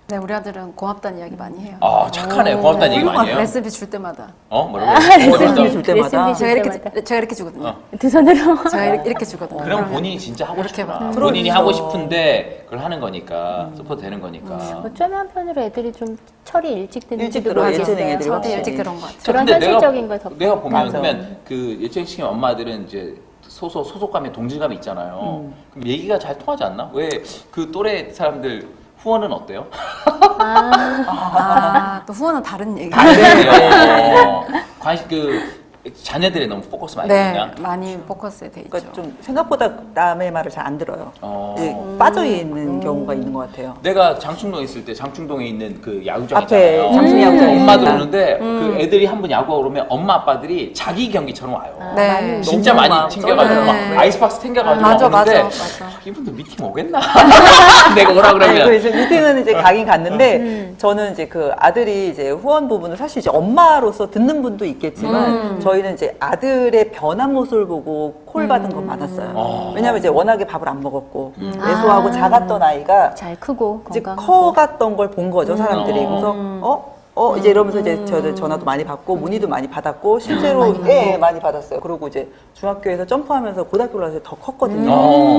네, 우리 아들은 고맙다는 이야기 많이 해요. 착하네. 고맙다는 얘기 많이 해요. 레시피 줄 때마다. 뭐라고? 레시피 줄 때마다. 제가 이렇게 주거든요. 두 손으로. 제가 이렇게 주거든요. 그럼 본인이 진짜 하고 이렇게 싶구나. 막. 본인이 하고 싶은데 그걸 하는 거니까 서포트 되는 거니까. 어쩌면 한편으로 애들이 좀 철이 일찍 드는 일찍 지도 들어요. 모르겠어요. 예체능 애들이 저도 확실히. 일찍 들어온 것 같아요. 그런 근데 현실적인 걸 더. 내가 보면 맞아. 그러면 그 예체능시킨 엄마들은 이제 소속감에 동질감이 있잖아요. 그럼 얘기가 잘 통하지 않나? 왜 그 또래 사람들 후원은 어때요? 또 후원은 다른 얘기. 관심 자녀들이 너무 포커스 많이 네, 되냐? 많이 포커스에 돼 있죠. 그러니까 좀 생각보다 남의 말을 잘 안 들어요. 빠져 있는 경우가 있는 것 같아요. 내가 장충동에 있을 때 장충동에 있는 그 야구장 앞에 있잖아요. 장충 야구장 엄마들 있으니까. 오는데 그 애들이 한 번 야구하고 그러면 엄마 아빠들이 자기 경기처럼 와요. 네. 진짜 너무 많이 막 챙겨가지고 막 네. 아이스박스 챙겨가지고 맞아, 오는데 맞아. 이분들 미팅 오겠나? 내가 오라 그러면 그래서 미팅은 이제 가긴 갔는데 저는 이제 그 아들이 이제 후원 부분을 사실 이제 엄마로서 듣는 분도 있겠지만 저희는 이제 아들의 변한 모습을 보고 콜 받은 건 많았어요. 왜냐면 이제 워낙에 밥을 안 먹었고 애소하고 작았던 아이가 잘 크고 이제 건강하고. 커갔던 걸 본 거죠 사람들이. 그래서 이제 이러면서 이제 저도 전화도 많이 받고 문의도 많이 받았고 실제로 많이 받았어요. 그리고 이제 중학교에서 점프하면서 고등학교 올라서 더 컸거든요.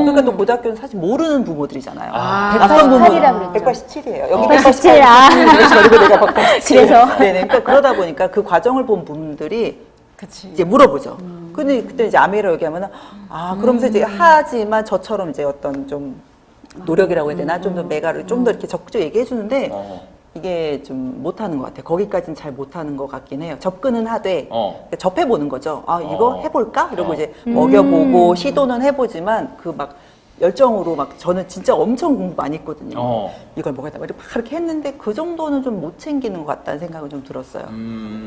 그러니까 또 고등학교는 사실 모르는 부모들이잖아요. 188이라 그랬죠. 187이에요. 여기 187. 187. 그리고 내가 187. 그래서? 네네. 그러니까 그러다 보니까 그 과정을 본 분들이 그치. 이제 물어보죠. 근데 그때 이제 아메이라고 얘기하면은 그러면서 이제 하지만 저처럼 이제 어떤 좀 노력이라고 해야 되나 좀 더 메가를 좀 더 이렇게 적극적으로 얘기해 주는데 이게 좀 못하는 것 같아요. 거기까지는 잘 못하는 것 같긴 해요. 접근은 하되 그러니까 접해보는 거죠. 이거 해볼까? 이러고 이제 먹여보고 시도는 해보지만 그 막 열정으로 막 저는 진짜 엄청 공부 많이 했거든요. 이걸 먹어야 돼. 이렇게 했는데 그 정도는 좀 못 챙기는 것 같다는 생각은 좀 들었어요.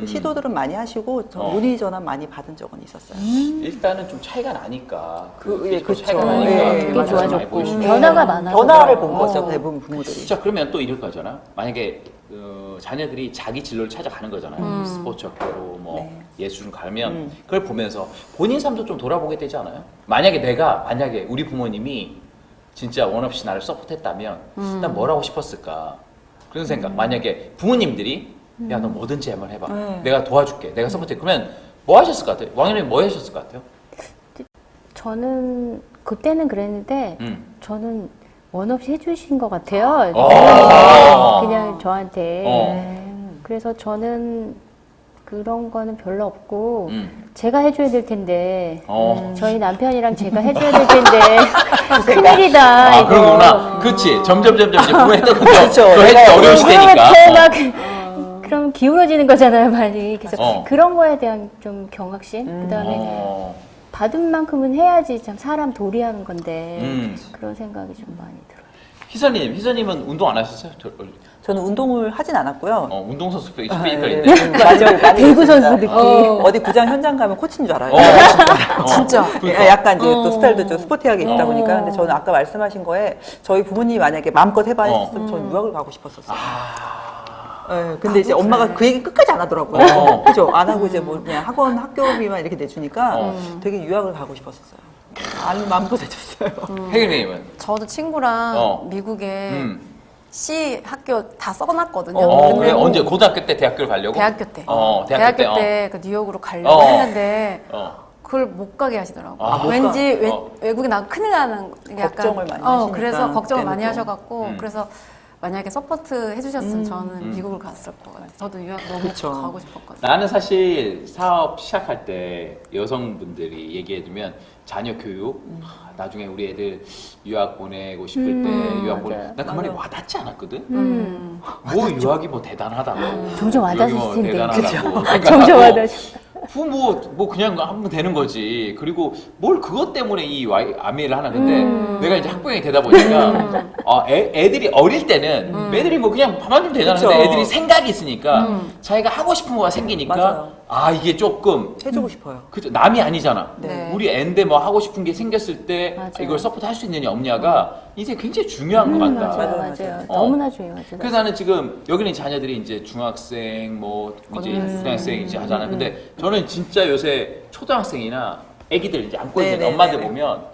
시도들은 많이 하시고 문의 전화 많이 받은 적은 있었어요. 일단은 좀 차이가 나니까 그렇죠. 차이가 나니까 그게 그걸 좋아졌고. 많이 보이시죠. 변화가 많아서. 변화를 본 거죠. 대부분 부모들이. 자 그러면 또 이럴 거잖아. 만약에 자녀들이 자기 진로를 찾아가는 거잖아요. 스포츠 학교로 뭐 예술을 가면 그걸 보면서 본인 삶도 좀 돌아보게 되지 않아요? 만약에 우리 부모님이 진짜 원 없이 나를 서포트했다면 난 뭘 하고 싶었을까 그런 생각. 만약에 부모님들이 야 너 뭐든지 한번 해봐. 내가 도와줄게. 내가 서포트해. 그러면 뭐 하셨을 것 같아요? 왕현님 뭐 하셨을 것 같아요? 저는 그때는 그랬는데 저는 원 없이 해주신 것 같아요. 그냥 저한테. 그래서 저는 그런 거는 별로 없고 제가 해줘야 될 텐데 저희 남편이랑 제가 해줘야 될 텐데 큰일이다. 이거. 그런구나. 그렇지. 점점 이제 부모 했던 거 그렇죠. 그거 해주기 어려울 시대니까. 그럼 기울어지는 거잖아요, 많이. 그래서 그런 거에 대한 좀 경각심. 그다음에 받은 만큼은 해야지 참 사람 도리하는 건데 그런 생각이 좀 많이 들어요. 희선님은 운동 안 하셨어요? 저는 운동을 하진 않았고요. 운동선수 네, 페이스북인데. 맞아요. 많이 배구 선수 있습니다. 느낌. 어디 구장 현장 가면 코치인 줄 알아요. 진짜. 그러니까. 약간 이제 또 스타일도 좀 스포티하게 있다 보니까. 근데 저는 아까 말씀하신 거에 저희 부모님이 만약에 마음껏 해봐 했으면 저는 유학을 가고 싶었었어요. 네, 근데 이제 엄마가 그 얘기 끝까지 안 하더라고요. 그죠? 안 하고 이제 뭐 그냥 학원 학교비만 이렇게 내주니까 되게 유학을 가고 싶었었어요. 안 마음껏 해줬어요. 혜경님은? 저도 친구랑 미국에 C 학교 다 써놨거든요. 그래? 근데 뭐 언제? 고등학교 때 대학교를 가려고? 대학교 때. 대학교 때. 그 뉴욕으로 가려고 했는데 그걸 못 가게 하시더라고요. 아, 왠지 외국에 나가 큰일 나는 게 약간 걱정을 많이 하시니까, 그래서 걱정을 많이 그때는 하셔갖고 그래서 만약에 서포트 해주셨으면 저는 미국을 갔을 것 같아요. 저도 유학 너무 그쵸. 가고 싶었거든요. 나는 사실 사업 시작할 때 여성분들이 얘기해주면 자녀 교육, 나중에 우리 애들 유학 보내고 싶을 때 유학 보내. 맞아요. 나 그 말이 와닿지 않았거든. 뭐 유학이 뭐 대단하다고. 점점 와닿을 유학이 뭐 텐데. 대단하다고. 그러니까 점점 와닿을. 뭐 그냥 하면 되는 거지. 그리고 뭘 그것 때문에 이 아메이를 하나. 근데 내가 이제 학부형이 되다 보니까 애들이 어릴 때는 애들이 뭐 그냥 밥만 주면 되잖아. 근데 그쵸. 애들이 생각이 있으니까 자기가 하고 싶은 거가 생기니까 맞아요. 이게 조금 해주고 싶어요. 그죠. 남이 아니잖아. 네. 우리 애인데 뭐 하고 싶은 게 생겼을 때 맞아요. 이걸 서포트 할 수 있느냐 없냐가 이제 굉장히 중요한 것 같다. 맞아요. 너무나 중요하죠. 그래서 나는 지금 여기는 자녀들이 이제 중학생 뭐 이제 고등학생 이제 하잖아요. 근데 저는 진짜 요새 초등학생이나 애기들 이제 안고 있는 네네네. 엄마들 보면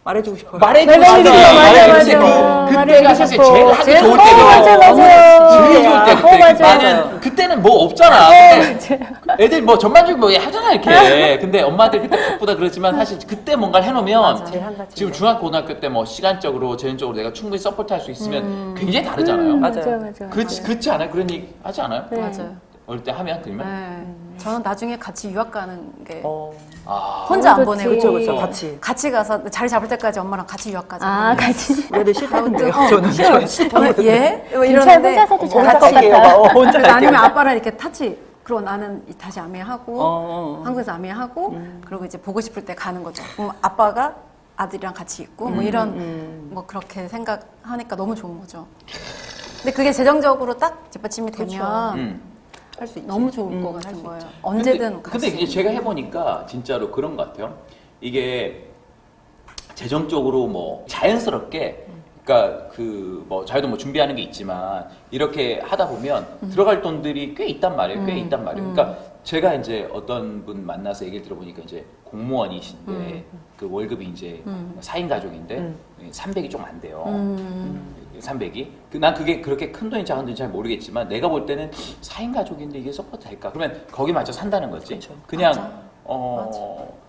말해주고 싶어요. 말해주고 말해주고 싶지. 싶어. 말해주고 싶어. 맞아요. 그때가 말해주고 사실 싶어. 제일 하기 제일 좋을 맞아요. 때거든. 맞아요. 제일 좋을 때 그때. 맞아요. 그때는 뭐 없잖아. 근데 애들 뭐 전반적으로 뭐 하잖아 이렇게. 근데 엄마들 그때 바쁘다 그러지만 사실 그때 뭔가를 해놓으면 제일 한 가지. 지금 중학교 고등학교 때 뭐 시간적으로 재정적으로 내가 충분히 서포트할 수 있으면 굉장히 다르잖아요. 맞아요. 그렇지 않아요? 그런 얘기 하지 않아요? 네. 맞아요. 어릴 때 하면 그러면 네. 저는 나중에 같이 유학 가는 게 아 혼자 안 좋지. 보내고 그렇죠, 그렇죠. 같이. 가서 자리 잡을 때까지 엄마랑 같이 유학 가자. 아, 같이. 우리들 싫다는데요. 저는 예? 뭐 괜찮아, 이러는데 혼자서도 혼자 잘할 것 갈게요. 같아. 혼자 갈게요. 아니면 아빠랑 이렇게 타치. 그리고 나는 다시 아메하고 어. 한국에서 아메하고 그리고 이제 보고 싶을 때 가는 거죠. 그럼 아빠가 아들이랑 같이 있고 뭐 이런 뭐 그렇게 생각하니까 너무 좋은 거죠. 근데 그게 재정적으로 딱 뒷받침이 되면 할 수 있지. 너무 좋을 것 할 같은 수 거예요. 있지. 언제든 근데 이제 제가 해보니까 진짜로 그런 것 같아요. 이게 재정적으로 뭐 자연스럽게 그러니까 그 뭐 자유도 뭐 준비하는 게 있지만 이렇게 하다 보면 들어갈 돈들이 꽤 있단 말이에요. 꽤 있단 말이에요. 그러니까 제가 이제 어떤 분 만나서 얘기를 들어보니까 이제 공무원이신데 그 월급이 이제 4인 가족인데 300이 좀 안 돼요. 300이. 난 그게 그렇게 큰 돈인지 작은 돈인지 잘 모르겠지만 내가 볼 때는 4인 가족인데 이게 서포트 될까? 그러면 거기 맞춰 산다는 거지. 그렇죠. 그냥 맞아.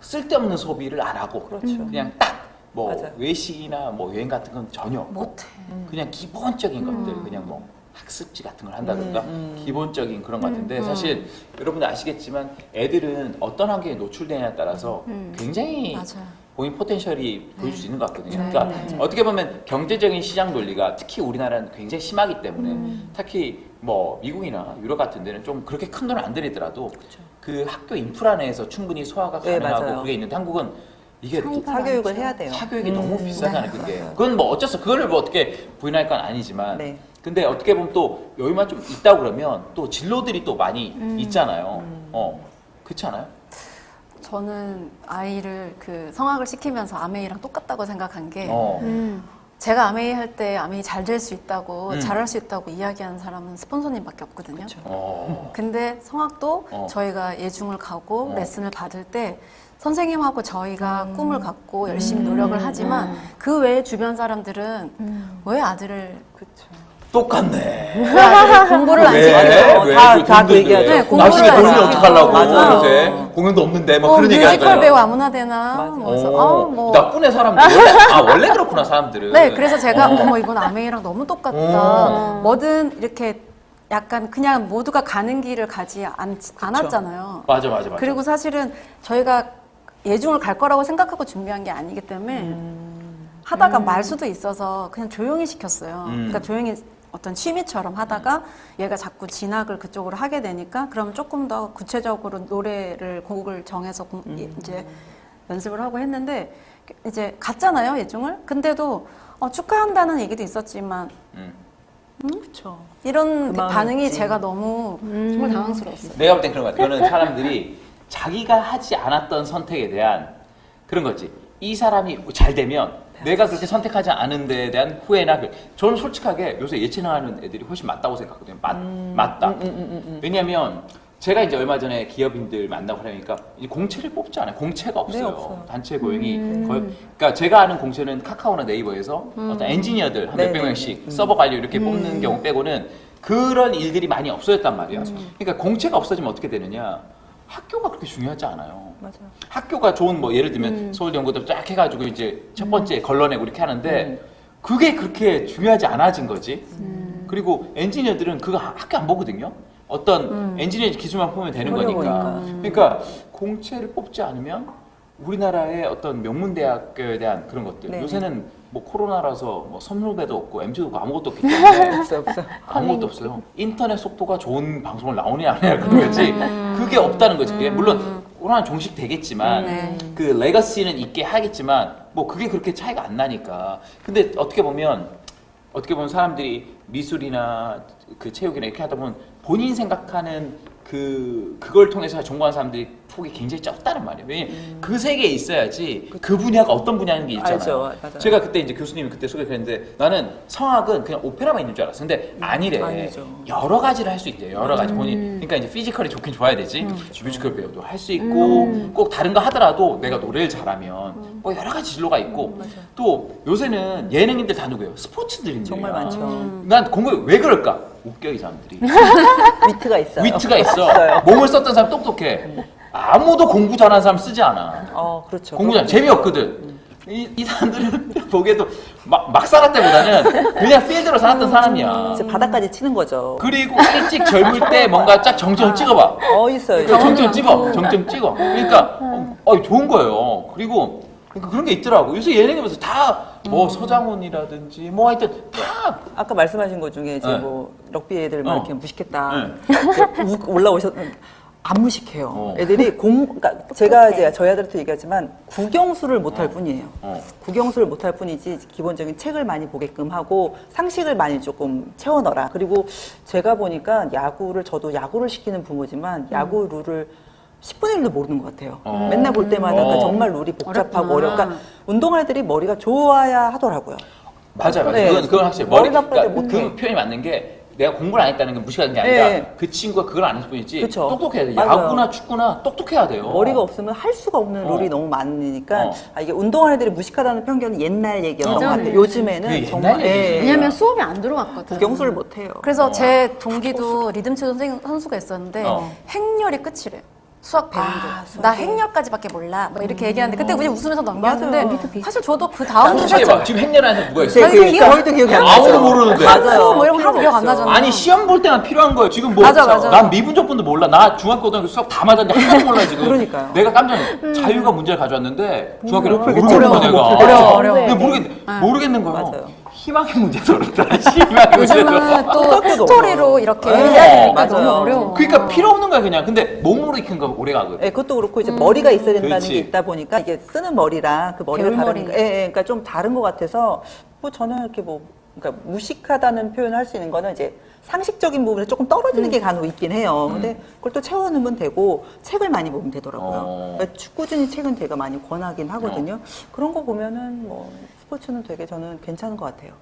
쓸데없는 소비를 안 하고 그렇죠. 그냥 딱 뭐 맞아요. 외식이나 뭐 여행 같은 건 전혀 없고 못해. 그냥 기본적인 것들 그냥 뭐 학습지 같은 걸 한다든가 기본적인 그런 것 같은데 사실 여러분들 아시겠지만 애들은 어떤 환경에 노출되냐에 따라서 굉장히 맞아요. 본인 포텐셜이 보여줄 수 있는 것 같거든요. 네. 그러니까 네. 어떻게 보면 경제적인 시장 논리가 특히 우리나라는 굉장히 심하기 때문에 특히 뭐 미국이나 유럽 같은 데는 좀 그렇게 큰 돈을 안 들이더라도 그 학교 인프라 내에서 충분히 소화가 네, 가능하고 맞아요. 그게 있는데 한국은 이게 사교육을 해야 돼요. 사교육이 너무 비싸잖아요, 네, 그게. 맞아요. 그건 뭐 어쩔 수 없어. 그걸 뭐 어떻게 부인할 건 아니지만. 네. 근데 어떻게 보면 또 여유만 좀 있다고 그러면 또 진로들이 또 많이 있잖아요. 그렇지 않아요? 저는 아이를 그 성악을 시키면서 아메이랑 똑같다고 생각한 게 어. 제가 아메이 할 때 아메이 잘 될 수 있다고 음. 잘할 수 있다고 이야기하는 사람은 스폰서님밖에 없거든요. 어. 근데 성악도 저희가 예중을 가고 레슨을 받을 때 선생님하고 저희가 꿈을 갖고 열심히 노력을 하지만 그 외에 주변 사람들은 왜 아들을 그렇죠. 똑같네. 왜 아들을 공부를 안 시켜요? 왜? 다 그 돈들인데. 얘기하죠. 네, 공부를 나중에 안 돈을 해요. 어떡하려고 맞아요. 요새 공연도 없는데 뭐 그런 얘기 뮤지컬 하잖아요. 배우 아무나 되나? 맞아. 뭐 그래서 뭐 나쁘네 사람들. 원래 그렇구나 사람들은. 네, 그래서 제가 어머 이건 아메이랑 너무 똑같다. 뭐든 이렇게 약간 그냥 모두가 가는 길을 가지 않았잖아요. 맞아. 그리고 사실은 저희가 예중을 갈 거라고 생각하고 준비한 게 아니기 때문에 하다가 말 수도 있어서 그냥 조용히 시켰어요. 그러니까 조용히 어떤 취미처럼 하다가 얘가 자꾸 진학을 그쪽으로 하게 되니까 그럼 조금 더 구체적으로 노래를 곡을 정해서 이제 연습을 하고 했는데 이제 갔잖아요, 예중을. 근데도 축하한다는 얘기도 있었지만 그렇죠. 이런 그 마음이 반응이 있지. 제가 너무 정말 당황스러웠어요. 내가 볼 땐 그런 것 같아. 이거는 사람들이 자기가 하지 않았던 선택에 대한 그런 거지. 이 사람이 잘 되면 내가 그렇게 선택하지 않은 데에 대한 후회나 저는 솔직하게 요새 예체능하는 애들이 훨씬 맞다고 생각하거든요. 맞다. 왜냐면 제가 이제 얼마 전에 기업인들 만나고 하려니까 이제 공채를 뽑지 않아요. 공채가 없어요. 네, 없어요. 단체 고용이 거의. 그러니까 제가 아는 공채는 카카오나 네이버에서 어떤 엔지니어들 한 몇백 네네. 명씩 서버 관리 이렇게 뽑는 경우 빼고는 그런 일들이 많이 없어졌단 말이야. 그러니까 공채가 없어지면 어떻게 되느냐? 학교가 그렇게 중요하지 않아요. 맞아요. 학교가 좋은 뭐 예를 들면 서울대 연구도 쫙 해가지고 이제 첫 번째 걸러내고 이렇게 하는데 그게 그렇게 중요하지 않아진 거지. 그리고 엔지니어들은 그거 학교 안 보거든요. 어떤 엔지니어 기술만 보면 되는 거니까. 보니까. 그러니까 공채를 뽑지 않으면 우리나라의 어떤 명문대학교에 대한 그런 것들. 네. 요새는 뭐 코로나라서 뭐 선물배도 없고 MT도 없고 아무것도 없기 때문에 없어. 아무것도 없어요. 인터넷 속도가 좋은 방송을 나오냐 안 하냐 그런 거지. 그게 없다는 거지. 그게 물론 코로나 종식 되겠지만 네. 그 레거시는 있게 하겠지만 뭐 그게 그렇게 차이가 안 나니까. 근데 어떻게 보면 사람들이 미술이나 그 체육이나 이렇게 하다 보면 본인 생각하는 그걸 통해서 전공하는 사람들이 폭이 굉장히 적다는 말이에요. 왜냐면 그 세계에 있어야지 그 분야가 어떤 분야인 게 있잖아요. 알죠, 맞아요. 제가 그때 이제 교수님이 그때 소개했는데 나는 성악은 그냥 오페라만 있는 줄 알았어. 근데 아니래. 아니죠. 여러 가지를 할 수 있대요. 여러 가지 본인. 그러니까 이제 피지컬이 좋긴 좋아야 되지. 뮤지컬 배우도 할 수 있고 꼭 다른 거 하더라도 내가 노래를 잘하면 뭐 여러 가지 진로가 있고 또 요새는 예능인들 다 누구예요? 스포츠들인데 정말 많죠. 난 공부 왜 그럴까? 웃겨 이 사람들이. 위트가 있어요. 위트가 있어. 있어요. 몸을 썼던 사람 똑똑해. 아무도 공부 잘하는 사람 쓰지 않아. 그렇죠. 공부 잘 재미없거든. 이 사람들은 보기에도 막 살았다보다는 그냥 필드로 살았던 사람이야. 이제 바닥까지 치는 거죠. 그리고 일찍 젊을 때 뭔가 쫙 정점 찍어봐. 있어요. 정점 찍어. 그러니까 좋은 거예요. 그리고 그런 게 있더라고. 요새 예능에 보면서 다 뭐 서장훈이라든지 뭐 하여튼 다 아까 말씀하신 것 중에 이제 네. 뭐 럭비 애들 막 이렇게 무식했다. 네. 안 무식해요. 애들이 그러니까 네. 제가 이제 저희 아들한테 얘기하지만 국영수를 못할 뿐이에요. 어. 국영수를 못할 뿐이지 기본적인 책을 많이 보게끔 하고 상식을 많이 조금 채워 넣어라. 그리고 제가 보니까 저도 야구를 시키는 부모지만 야구 룰을 10분의 1도 모르는 것 같아요. 맨날 볼 때마다 그러니까 정말 룰이 복잡하고 어렵구나. 그러니까 운동화들이 머리가 좋아야 하더라고요. 맞아요. 네. 그건 확실히 머리 머리 나쁠 때 그러니까 못해. 그 표현이 맞는 게 내가 공부를 안 했다는 건 무식한 게 아니라 네. 그 친구가 그걸 안 했을 뿐이지 그쵸. 똑똑해야 돼. 맞아요. 야구나 축구나 똑똑해야 돼요. 머리가 없으면 할 수가 없는 룰이 너무 많으니까 이게 운동하는 애들이 무식하다는 편견은 옛날 얘기였던 것 같아요. 요즘에는 그게 정말 옛날 얘기지. 왜냐면 수업이 안 들어갔거든. 국영수를 못해요. 그래서 제 동기도 리듬체 선수가 있었는데 행렬이 끝이래. 수학 배운데 나 행렬까지밖에 몰라. 뭐 이렇게 얘기하는데 그때 그냥 웃으면서 넘겼는데 맞아요. 사실 저도 그 다음 솔직히 봐. 지금 행렬하는 누가 있어? 제 아니, 기억, 저희도 기억이 안 나죠. 아무도 모르는데. 수업 뭐 이런 거 하나도 기억 안 나잖아. 아니 시험 볼 때만 필요한 거예요. 지금 뭐 맞아, 맞아. 난 미분적분도 몰라. 나 중학교 고등학교 수학 다 맞았는데 하나도 몰라 지금. 그러니까요. 내가 깜짝 놀랐어. 자유가 문제를 가져왔는데 중학교를 모르겠죠. 모르겠는 거 내가. 어려워. 근데 모르겠는 거예요. 맞아요. 희망의 문제도 어렵다. 희망의 문제도. 요즘은 또 똑똑해도 스토리로 이렇게 네, 해야 되니까 맞아요. 너무 어려워. 그러니까 필요 없는 거야 그냥. 근데 몸으로 익힌 거 오래 가거든. 네, 그것도 그렇고 이제 머리가 있어야 된다는 그렇지. 게 있다 보니까 이게 쓰는 머리랑 그 머리가 배울 다른 머리. 그러니까 좀 다른 것 같아서 뭐 저는 이렇게 그러니까 무식하다는 표현을 할 수 있는 거는 이제 상식적인 부분에 조금 떨어지는 게 간혹 있긴 해요. 근데 그걸 또 채워넣으면 되고 책을 많이 보면 되더라고요. 그러니까 축구진이 책은 제가 많이 권하긴 하거든요. 그런 거 보면은 뭐 스포츠는 되게 저는 괜찮은 것 같아요.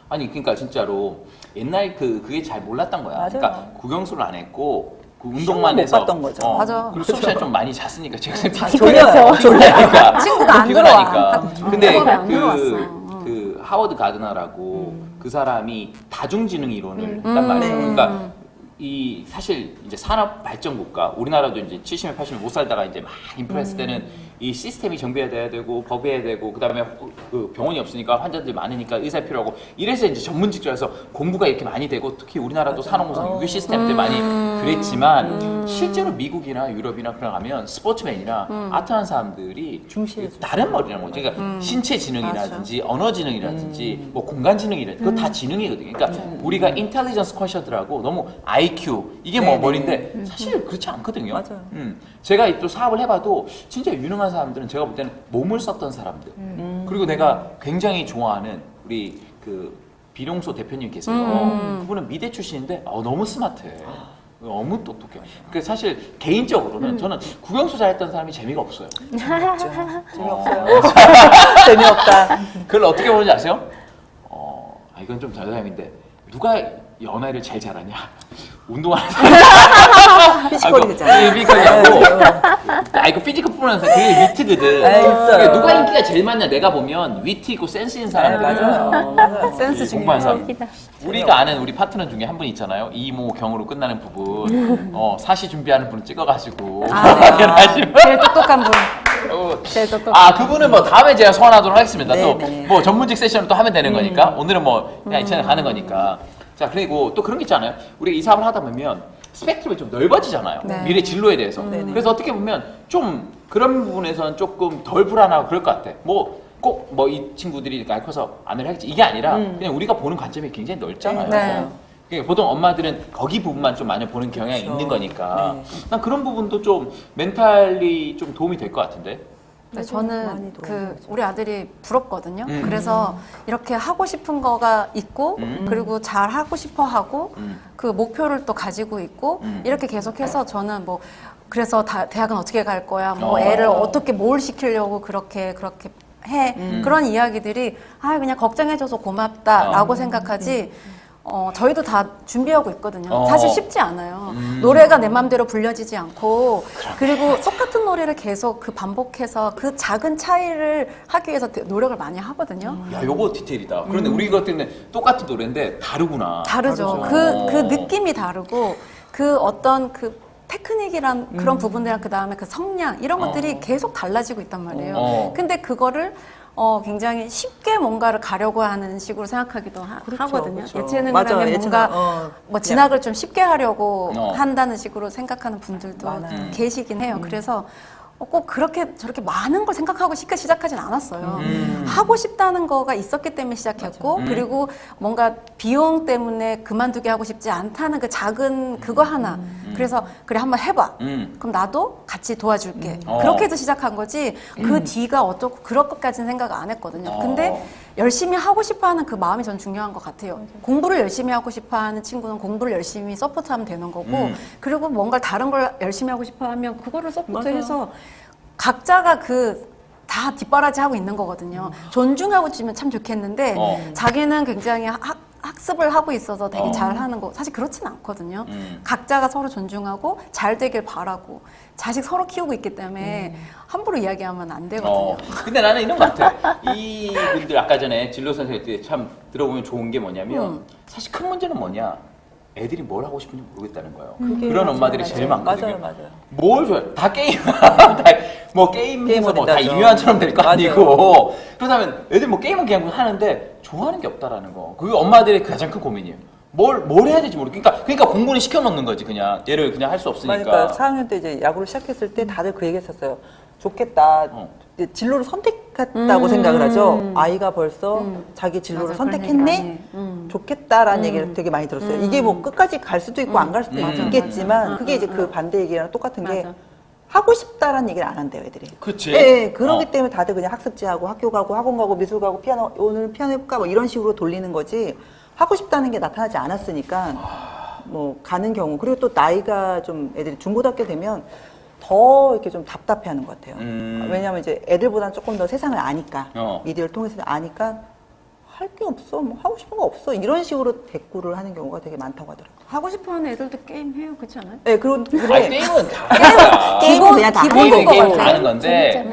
아니 그러니까 진짜로 옛날 그게 잘 몰랐던 거야. 맞아요. 그러니까 국영수를 안 했고 그 시험만 운동만 못 해서 봤던 거죠. 맞아. 그리고 수업 시간에 좀 많이 잤으니까 제가 졸려요. 졸려니까 친구가 안 피곤하니까. 들어와. 근데 수업에 안 들어왔어. 그 하워드 가드너라고 그 사람이 다중지능 이론을 했단 말이에요. 그러니까 이 사실 이제 산업 발전 국가 우리나라도 이제 70년 80년 못 살다가 이제 막 인플레했을 때는 이 시스템이 정비해야 되고 법해야 되고 그다음에 그 병원이 없으니까 환자들이 많으니까 의사 필요하고 이래서 이제 전문 직종에서 공부가 이렇게 많이 되고 특히 우리나라도 산업구상 유기 시스템 때 많이 그랬지만 실제로 미국이나 유럽이나 그런 가면 스포츠맨이나 아트하는 사람들이 중시해줘. 다른 머리라는 거죠. 그러니까 신체 지능이라든지 언어 지능이라든지 뭐 공간 지능이라든지 그거 다 지능이거든요. 그러니까 우리가 인텔리전스 쿼셔트라고 너무 IQ IQ 이게 뭐 네네. 머리인데 사실 그렇지 않거든요. 맞아요. 제가 또 사업을 해봐도 진짜 유능한 사람들은 제가 볼 때는 몸을 썼던 사람들. 그리고 내가 굉장히 좋아하는 우리 그 비룡소 대표님 계세요. 그분은 미대 출신인데 너무 스마트해. 너무 똑똑해요. 그 사실 개인적으로는 저는 국영수 잘했던 사람이 재미가 없어요. 재미없어요. 재미없다. 그걸 어떻게 보는지 아세요? 이건 좀 자존감인데 누가 연애를 제일 잘하냐? 운동하는 사람. 피지컬이 되잖아요. 피지컬이고. 이거 피지컬뿐만 아니라 그게 위트거든. 있어요. 그러니까 누가 인기가 제일 많냐? 내가 보면 위트 있고 센스 있는 사람들. 맞아요. 센스 공부한 사람. 웃기다. 우리가 아는 우리 파트너 중에 한 분 있잖아요. 이모경으로 끝나는 부분. 사시 준비하는 분을 찍어가지고. 제일 똑똑한 분. 제일 똑똑한 그분은 뭐 다음에 제가 소환하도록 하겠습니다. 네, 또 네. 뭐 전문직 세션을 또 하면 되는 거니까. 오늘은 뭐 그냥 이 채널 가는 거니까. 자, 그리고 또 그런 게 있잖아요. 우리가 이 사업을 하다 보면 스펙트럼이 좀 넓어지잖아요. 네. 미래 진로에 대해서. 네네. 그래서 어떻게 보면 좀 그런 부분에서는 조금 덜 불안하고 그럴 것 같아. 뭐 꼭 뭐 이 친구들이 나이 커서 아내를 하겠지 이게 아니라 그냥 우리가 보는 관점이 굉장히 넓잖아요. 네. 그러니까 보통 엄마들은 거기 부분만 좀 많이 보는 경향이 그렇죠. 있는 거니까 네. 난 그런 부분도 좀 멘탈리 좀 도움이 될 것 같은데. 네, 많이 저는 도움이 되죠. 우리 아들이 부럽거든요. 그래서 이렇게 하고 싶은 거가 있고 그리고 잘 하고 싶어 하고 그 목표를 또 가지고 있고 이렇게 계속해서 저는 뭐 그래서 대학은 어떻게 갈 거야? 뭐 애를 어떻게 뭘 시키려고 그렇게 해? 그런 이야기들이 그냥 걱정해줘서 고맙다라고 생각하지. 저희도 다 준비하고 있거든요. 사실 쉽지 않아요. 노래가 내 맘대로 불려지지 않고, 그리고 똑같은 노래를 계속 반복해서 그 작은 차이를 하기 위해서 노력을 많이 하거든요. 야, 요거 디테일이다. 그런데 우리 같은 경우는 똑같은 노래인데 다르구나. 다르죠. 그 느낌이 다르고, 그 어떤 그 테크닉이란 그런 부분들이랑 그 다음에 그 성량, 이런 것들이 계속 달라지고 있단 말이에요. 근데 그거를 굉장히 쉽게 뭔가를 가려고 하는 식으로 생각하기도 하거든요. 그렇죠. 예체능이라면 맞아요. 뭔가 뭐 진학을 좀 쉽게 하려고 한다는 식으로 생각하는 분들도 많아요. 계시긴 해요. 그래서 꼭 그렇게 저렇게 많은 걸 생각하고 쉽게 시작하진 않았어요. 하고 싶다는 거가 있었기 때문에 시작했고 그리고 뭔가 비용 때문에 그만두게 하고 싶지 않다는 그 작은 그거 하나. 그래서 그래 한번 해봐. 그럼 나도 같이 도와줄게. 그렇게 해서 시작한 거지 그 뒤가 어떻고 그럴 것까지는 생각 안 했거든요. 근데 열심히 하고 싶어하는 그 마음이 전 중요한 것 같아요. 공부를 열심히 하고 싶어하는 친구는 공부를 열심히 서포트하면 되는 거고 그리고 뭔가 다른 걸 열심히 하고 싶어하면 그거를 서포트해서 각자가 다 뒷바라지 하고 있는 거거든요. 존중하고 주면 참 좋겠는데 자기는 굉장히 학습을 하고 있어서 되게 잘하는 거 사실 그렇진 않거든요. 각자가 서로 존중하고 잘 되길 바라고 자식 서로 키우고 있기 때문에 함부로 이야기하면 안 되거든요. 근데 나는 이런 것 같아. 이분들 아까 전에 진로 선생님 때 참 들어보면 좋은 게 뭐냐면 사실 큰 문제는 뭐냐? 애들이 뭘 하고 싶은지 모르겠다는 거예요. 그런 엄마들이 제일 많거든요. 맞아요. 뭘 좋아해? 다 게임. 뭐 게임해서 뭐 다 된다죠. 이묘한처럼 될 거 맞아요. 아니고. 그렇다면 애들 뭐 게임은 그냥 하는데 좋아하는 게 없다라는 거. 그게 엄마들의 가장 큰 고민이에요. 뭘 해야 될지 모르겠으니까. 그러니까 공부는 시켜놓는 거지 그냥. 얘를 그냥 할 수 없으니까. 그러니까 4학년 때 이제 야구를 시작했을 때 다들 그 얘기했었어요. 좋겠다. 이제 진로를 선택했다고 생각을 하죠. 아이가 벌써 자기 진로를 맞아, 선택했네? 좋겠다라는 얘기를 되게 많이 들었어요. 이게 뭐 끝까지 갈 수도 있고 안 갈 수도 있겠지만 그게 이제 그 반대 얘기랑 똑같은 게 맞아. 하고 싶다라는 얘기를 안 한대요, 애들이. 그치. 네, 그러기 때문에 다들 그냥 학습지하고 학교 가고 학원 가고 미술 가고 피아노 오늘 피아노 해볼까 뭐 이런 식으로 돌리는 거지 하고 싶다는 게 나타나지 않았으니까 뭐 가는 경우 그리고 또 나이가 좀 애들이 중고등학교 되면 더 이렇게 좀 답답해하는 것 같아요. 왜냐하면 이제 애들보다는 조금 더 세상을 아니까 미디어를 통해서 아니까 할 게 없어, 뭐 하고 싶은 거 없어 이런 식으로 대꾸를 하는 경우가 되게 많다고 하더라고요. 하고 싶어하는 애들도 게임 해요, 그렇지 않아요? 네, 아니, 게임은 다. 기본 그냥 다 기본인 것 게임 같아요. 다 하는 건데.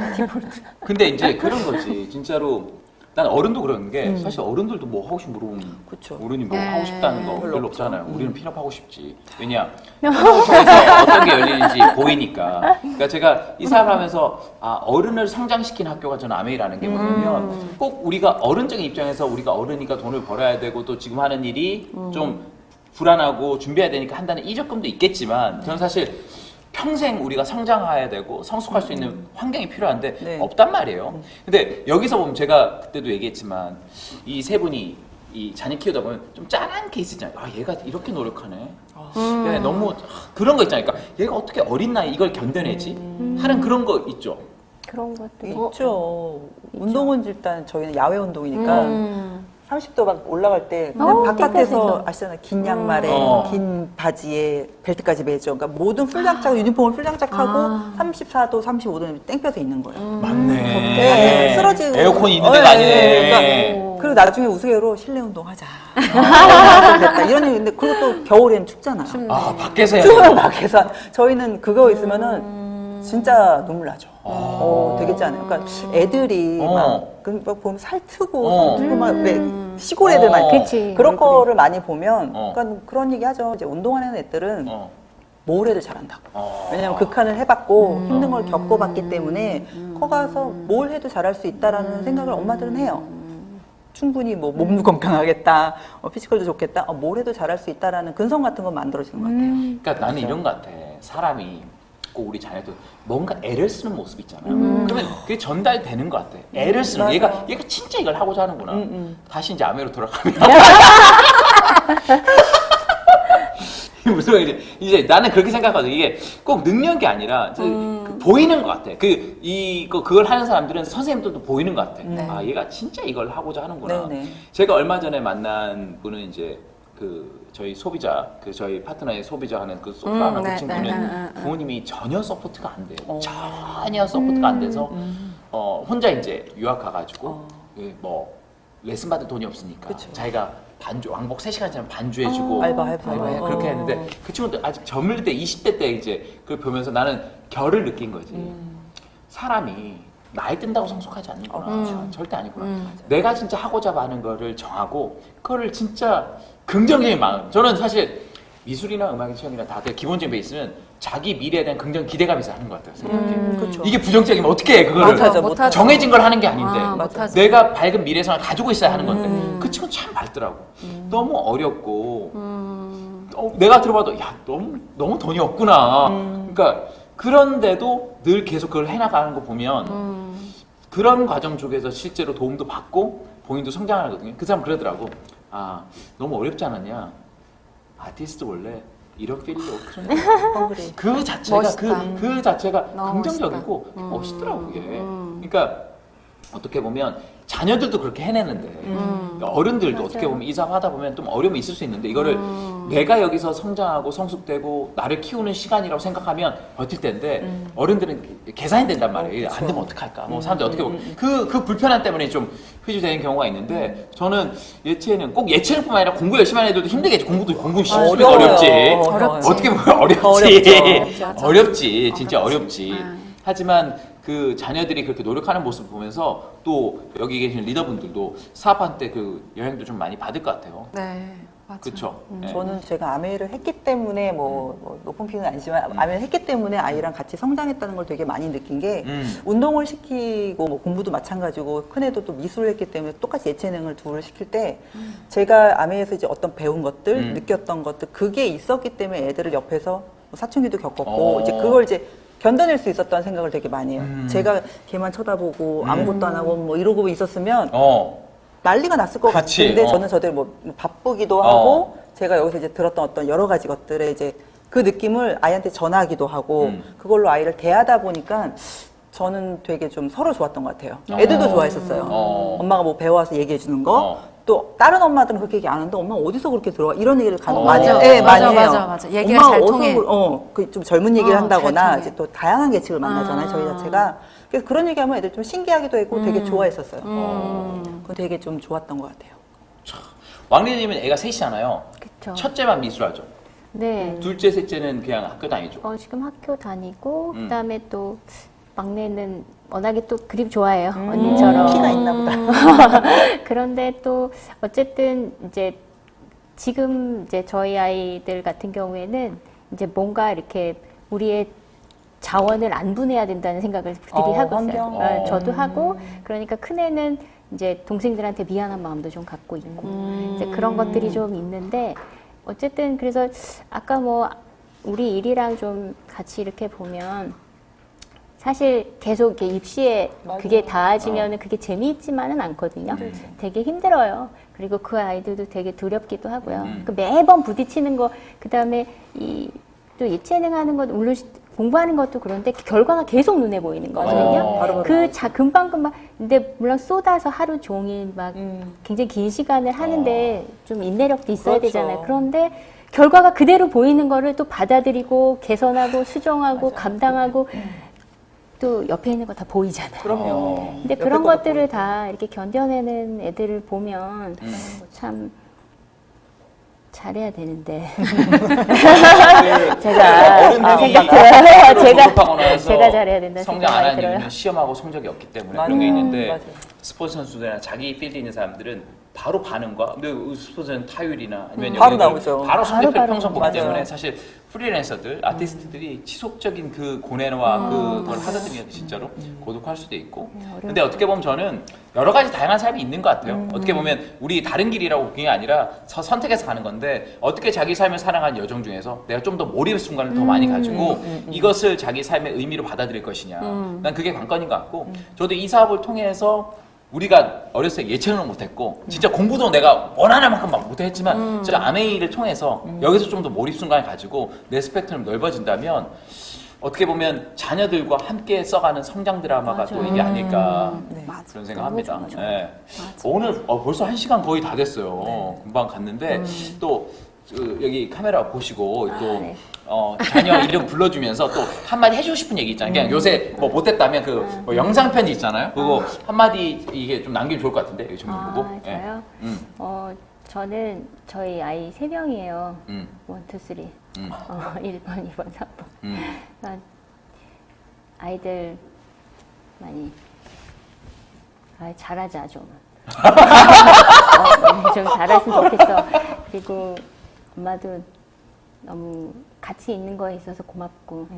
근데 이제 그런 거지. 진짜로. 난 어른도 그러는 게 사실 어른들도 뭐 하고 싶으면 물어보면 그쵸. 어른이 뭐 네. 하고 싶다는 거 별로 별로 없죠. 없잖아요. 우리는 필업하고 싶지. 왜냐? 그래서 어떤 게 열리는지 보이니까. 그러니까 제가 이 사업을 하면서 어른을 성장시킨 학교가 저는 아메이라는 게 뭐냐면 꼭 우리가 어른적인 입장에서 우리가 어른이니까 돈을 벌어야 되고 또 지금 하는 일이 좀 불안하고 준비해야 되니까 한다는 이적금도 있겠지만 저는 사실 평생 우리가 성장해야 되고 성숙할 수 있는 환경이 필요한데 네. 없단 말이에요. 근데 여기서 보면 제가 그때도 얘기했지만 이 세 분이 이 자녀 키우다 보면 좀 짠한 케이스 있잖아요. 아 얘가 이렇게 노력하네. 야, 너무 그런 거 있잖아요. 그러니까 얘가 어떻게 어린 나이 이걸 견뎌내지? 하는 그런 거 있죠. 그런 것도 있죠. 운동은 일단 저희는 야외 운동이니까 30도 막 올라갈 때 바깥에서 아시잖아요. 긴 양말에 긴 바지에 벨트까지 매죠. 그러니까 모든 풀장착 유니폼을 풀장착하고 34도, 35도는 땡볕에 있는 거예요. 맞네. 네, 쓰러지고 에어컨이 있는 데가 아니네. 그러니까 그리고 나중에 우스개로 실내 운동하자. 됐다. 이런 얘기인데 그리고 또 겨울엔 춥잖아요. 아 밖에서 해야 추우면 돼. 밖에서 저희는 그거 있으면은 진짜 눈물 나죠. 되게 짠해요. 그러니까 애들이 막 보면 살트고 막 왜 시골 애들 많이 그치. 그런 거를 많이 보면 그러니까 그런 얘기 하죠. 이제 운동하는 애들은 뭘 해도 잘한다고. 왜냐면 극한을 해봤고 힘든 걸 겪어봤기 때문에 커가서 뭘 해도 잘할 수 있다라는 생각을 엄마들은 해요. 충분히 뭐 몸도 건강하겠다, 피지컬도 좋겠다, 뭘 해도 잘할 수 있다라는 근성 같은 건 만들어지는 것 같아요. 그러니까 나는 이런 것 같아. 사람이 꼭 우리 자녀도 뭔가 애를 쓰는 모습 있잖아요. 그러면 그게 전달되는 것 같아. 애를 쓰는 맞아. 얘가 진짜 이걸 하고자 하는구나. 다시 이제 아메로 돌아가면 무슨 말이지? 이제 나는 그렇게 생각하거든. 이게 꼭 능력이 아니라 보이는 것 같아. 그걸 하는 사람들은 선생님들도 보이는 것 같아. 아 얘가 진짜 이걸 하고자 하는구나. 네네. 제가 얼마 전에 만난 분은 이제 저희 소비자, 저희 파트너의 소비자 하는 그 소프라는 그 친구는 부모님이 전혀 서포트가 안 돼요. 전혀 서포트가 안 돼서 혼자 이제 유학 가가지고 뭐 레슨 받을 돈이 없으니까 그쵸. 자기가 왕복 3시간짜리 반주해주고 알바해. 그렇게 했는데 그 친구도 아직 젊을 때 20대 때 이제 그걸 보면서 나는 결을 느낀 거지. 사람이 나이 든다고 성숙하지 않는구나. 절대 아니구나. 내가 진짜 하고자 하는 거를 정하고 그거를 진짜 긍정적인 마음. 저는 사실 미술이나 음악, 시험이나 다들 기본적인 베이스는 자기 미래에 대한 긍정 기대감이 있어 하는 것 같아요. 생각해. 그렇죠. 이게 부정적이면 어떻게 해 그거를 못하죠. 정해진 걸 하는 게 아닌데 못하죠. 내가 밝은 미래상을 가지고 있어야 하는 건데 그 친구는 참 밝더라고. 너무 어렵고 내가 들어봐도 야 너무 돈이 없구나. 그러니까 그런데도 늘 계속 그걸 해나가는 거 보면 그런 과정 속에서 실제로 도움도 받고 본인도 성장하거든요. 그 사람 그러더라고. 아 너무 어렵지 않았냐? 아티스트 원래 이런 필이 그런 그 자체가 멋있다. 그 자체가 너무 긍정적이고 멋있더라고 이게. 그러니까 어떻게 보면 자녀들도 그렇게 해내는데 그러니까 어른들도 맞아요. 어떻게 보면 이사하다 보면 좀 어려움이 있을 수 있는데 이거를 내가 여기서 성장하고 성숙되고 나를 키우는 시간이라고 생각하면 버틸 텐데 어른들은 계산이 된단 말이에요. 안 되면 어떡할까? 뭐 사람들 어떻게 보면 그 불편함 때문에 좀 회주되는 경우가 있는데 저는 예체능 꼭 예체능뿐만 아니라 공부 열심히 하는 애들도 힘들겠지. 공부 쉽게 어렵지. 어렵지. 어떻게 보면 어렵지. 어렵죠. 어렵지. 진짜 어렵지. 하지만 그 자녀들이 그렇게 노력하는 모습을 보면서 또 여기 계신 리더분들도 사업한 때 그 영향도 좀 많이 받을 것 같아요. 네, 맞아요. 그렇죠. 저는 제가 아메를 했기 때문에 뭐 높은 피는 아니지만 아메를 했기 때문에 아이랑 같이 성장했다는 걸 되게 많이 느낀 게 운동을 시키고 뭐 공부도 마찬가지고 큰애도 또 미술을 했기 때문에 똑같이 예체능을 둘을 시킬 때 제가 아메에서 이제 어떤 배운 것들 느꼈던 것들 그게 있었기 때문에 애들을 옆에서 뭐 사춘기도 겪었고 이제 그걸 이제 견뎌낼 수 있었다는 생각을 되게 많이 해요. 제가 걔만 쳐다보고 아무것도 안 하고 뭐 이러고 있었으면 난리가 났을 것 그치. 같은데 저는 저들 뭐 바쁘기도 하고 제가 여기서 이제 들었던 어떤 여러 가지 것들에 이제 그 느낌을 아이한테 전하기도 하고 그걸로 아이를 대하다 보니까 저는 되게 좀 서로 좋았던 것 같아요. 애들도 좋아했었어요. 엄마가 뭐 배워와서 얘기해 주는 거. 또 다른 엄마들은 그렇게 얘기 안 하는데 엄마 어디서 그렇게 들어와 이런 얘기를 간혹 많이 해요. 네, 많이 해요. 맞아. 얘기가 엄마가 잘 어디서 통해. 그 좀 젊은 얘기를 잘 한다거나 통해. 이제 또 다양한 계층을 만나잖아요. 저희 자체가. 그래서 그런 얘기하면 애들 좀 신기하기도 하고 되게 좋아했었어요. 그거 되게 좀 좋았던 것 같아요. 왕리님은 애가 셋이잖아요. 그쵸. 첫째만 미술하죠. 네. 둘째, 셋째는 그냥 학교 다니죠. 지금 학교 다니고 그다음에 또 막내는 워낙에 또 그림 좋아해요. 언니처럼. 피가 있나 보다. 그런데 또 어쨌든 이제 지금 이제 저희 아이들 같은 경우에는 이제 뭔가 이렇게 우리의 자원을 안 분해야 된다는 생각을 들이 하고 있어요. 환경. 저도 하고 그러니까 큰애는 이제 동생들한테 미안한 마음도 좀 갖고 있고 이제 그런 것들이 좀 있는데 어쨌든 그래서 아까 뭐 우리 일이랑 좀 같이 이렇게 보면 사실 계속 이렇게 입시에 맞아. 그게 닿아지면은 그게 재미있지만은 않거든요. 되게 힘들어요. 그리고 그 아이들도 되게 두렵기도 하고요. 그 매번 부딪히는 거, 그 다음에 또 예체능 하는 것, 물론 공부하는 것도 그런데 결과가 계속 눈에 보이는 거거든요. 바로 금방금방. 근데 물론 쏟아서 하루 종일 막 굉장히 긴 시간을 하는데 좀 인내력도 있어야 그렇죠. 되잖아요. 그런데 결과가 그대로 보이는 거를 또 받아들이고 개선하고 수정하고 감당하고 또 옆에 있는 거 다 보이잖아요. 그럼요. 근데 옆에 그런 것도 것들을 보이고. 다 이렇게 견뎌내는 애들을 보면 참 잘해야 되는데 제가 생각 들어요. 제가 잘해야 된다 성장 안 생각이 하는 들어요. 이유는 시험하고 성적이 없기 때문에 맞아요. 그런 게 있는데 맞아요. 스포츠 선수들이나 자기 필드 있는 사람들은 바로 반응과 근데 스포츠는 타율이나 아니면 바로 여기는 나오죠. 바로 성적 바로 평선 보기 맞아요. 때문에 사실 프리랜서들, 아티스트들이 지속적인 그 고뇌와 그걸 하다 보면 진짜로 고독할 수도 있고 근데 어떻게 보면 저는 여러 가지 다양한 삶이 있는 것 같아요. 어떻게 보면 우리 다른 길이라고 그게 아니라 선택해서 가는 건데 어떻게 자기 삶을 살아가는 여정 중에서 내가 좀 더 몰입의 순간을 더 많이 가지고 이것을 자기 삶의 의미로 받아들일 것이냐 난 그게 관건인 것 같고 저도 이 사업을 통해서 우리가 어렸을 때 예체능을 못했고 진짜 공부도 내가 원하는 만큼 막 못했지만 진짜 아메이를 통해서 여기서 좀 더 몰입 순간을 가지고 내 스펙트럼이 넓어진다면 어떻게 보면 자녀들과 함께 써가는 성장 드라마가 또 이게 아닐까 네. 맞아. 그런 생각합니다. 너무 좋아. 네. 오늘 벌써 1시간 거의 다 됐어요. 네. 금방 갔는데 또 여기 카메라 보시고 또 네. 자녀 이름 불러주면서 또 한마디 해주고 싶은 얘기 있잖아요. 그냥 요새 뭐 못했다면 그 뭐 영상 편지 있잖아요. 그거 한마디 이게 좀 남기면 좋을 것 같은데 여기 좀 보고. 저요? 예. 저는 저희 아이 3명이에요. 음. 1, 2, 3. 1번, 2번, 3번. 그러니까 아이들 많이 잘하자 좀. 좀 잘했으면 좋겠어. 그리고 엄마도 너무 같이 있는 거에 있어서 고맙고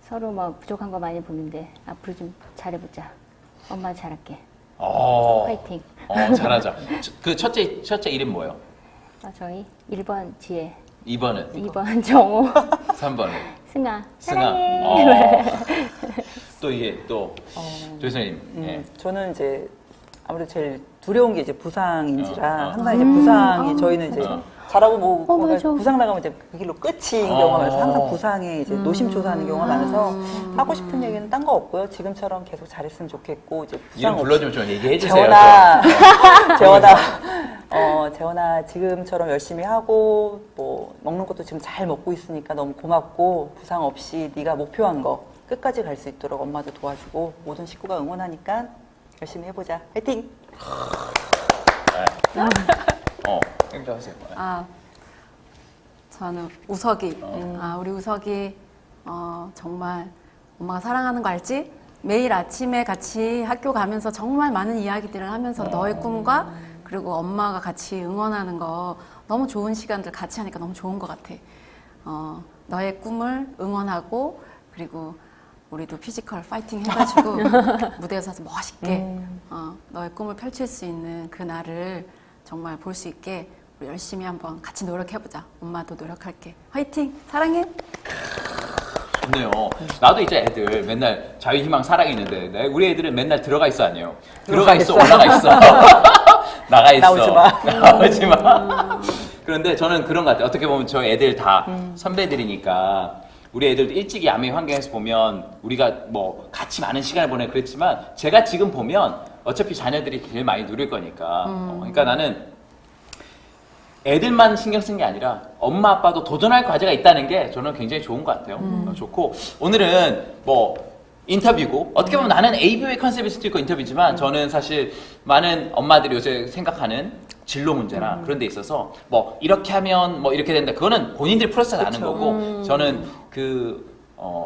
서로 뭐 부족한 거 많이 보는데 앞으로 좀 잘해보자. 엄마 잘할게. 화이팅. 잘하자. 그 첫째 이름 뭐예요? 저희 1번 지혜, 2번은? 2번 정호, 3번은? 승아. 승아. 사랑해. 또 이게 또 조선님. 예. 저는 이제 아무래도 제일 두려운 게 이제 부상인지라 항상 이제 부상이 저희는 이제 잘하고 뭐 맞아. 부상 나가면 이제 그 길로 끝인 경우가 많아서 항상 부상에 이제 노심초사하는 경우가 많아서 하고 싶은 얘기는 딴 거 없고요. 지금처럼 계속 잘했으면 좋겠고 이제 부상 이름 불러주면 좀 얘기해 주세요. 재원아, 재원아 지금처럼 열심히 하고 뭐 먹는 것도 지금 잘 먹고 있으니까 너무 고맙고 부상 없이 네가 목표한 거 끝까지 갈 수 있도록 엄마도 도와주고 모든 식구가 응원하니까 열심히 해보자. 화이팅! 행동하세요. 저는 우석이. 우리 우석이 정말 엄마가 사랑하는 거 알지? 매일 아침에 같이 학교 가면서 정말 많은 이야기들을 하면서 너의 꿈과 그리고 엄마가 같이 응원하는 거 너무 좋은 시간들 같이 하니까 너무 좋은 것 같아. 너의 꿈을 응원하고 그리고 우리도 피지컬 파이팅 해가지고 무대에서 멋있게 너의 꿈을 펼칠 수 있는 그 날을 정말 볼 수 있게 우리 열심히 한번 같이 노력해보자. 엄마도 노력할게. 화이팅! 사랑해! 좋네요. 나도 이제 애들 맨날 자유희망 사랑이 있는데 우리 애들은 맨날 들어가 있어 아니에요? 들어가 있어, 올라가 있어. 나가 있어. 나오지 마. 나오지 마. 그런데 저는 그런 것 같아요. 어떻게 보면 저 애들 다 선배들이니까 우리 애들도 일찍이 야매 환경에서 보면 우리가 뭐 같이 많은 시간을 보내고 그랬지만 제가 지금 보면 어차피 자녀들이 제일 많이 누릴 거니까 그러니까 나는 애들만 신경 쓴 게 아니라 엄마 아빠도 도전할 과제가 있다는 게 저는 굉장히 좋은 것 같아요. 좋고 오늘은 뭐 인터뷰고 어떻게 보면 나는 ABO의 컨셉일 수도 있고 인터뷰지만 저는 사실 많은 엄마들이 요새 생각하는 진로 문제나 그런 데 있어서 뭐 이렇게 하면 뭐 이렇게 된다. 그거는 본인들이 풀어서 나는 거고 저는 그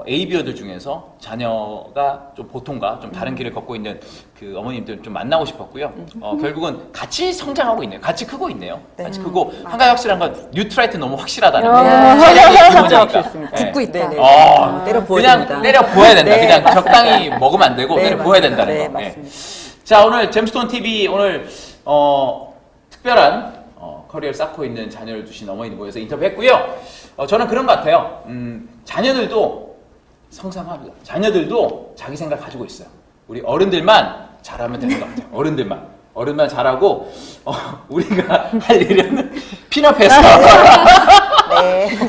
ABO들 중에서 자녀가 좀 보통과 좀 다른 길을 걷고 있는 그 어머님들 좀 만나고 싶었고요. 결국은 같이 성장하고 있네요. 같이 크고 있네요. 같이 크고 한 가지 확실한 건 뉴트라이트 너무 확실하다는 거. 체력이 기본이니까. 있습니다. 듣고 있다. 네네. 때려 부어야 그냥 됩니다. 때려 부어야 된다. 네, 그냥 맞습니다. 적당히 먹으면 안 되고 때려 부어야 된다는 네, 거. 네. 맞습니다. 자, 오늘 잼스톤 TV 오늘 특별한 커리어를 쌓고 있는 자녀를 두신 어머니 모여서 인터뷰했고요. 저는 그런 것 같아요. 자녀들도 성장합니다. 자녀들도 자기 생각 가지고 있어요. 우리 어른들만 잘하면 되는 것 같아요. 어른만 잘하고 우리가 할 일은 핀업해서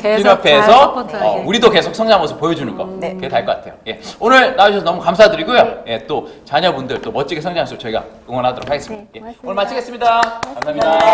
계속 잘 핀업해서 서포트하게. 우리도 계속 성장 모습 보여주는 거. 네. 그게 다일 것 같아요. 예. 오늘 나와주셔서 너무 감사드리고요. 예, 또 자녀분들 또 멋지게 성장할 수 있도록 저희가 응원하도록 하겠습니다. 네, 예. 고맙습니다. 오늘 마치겠습니다. 감사합니다.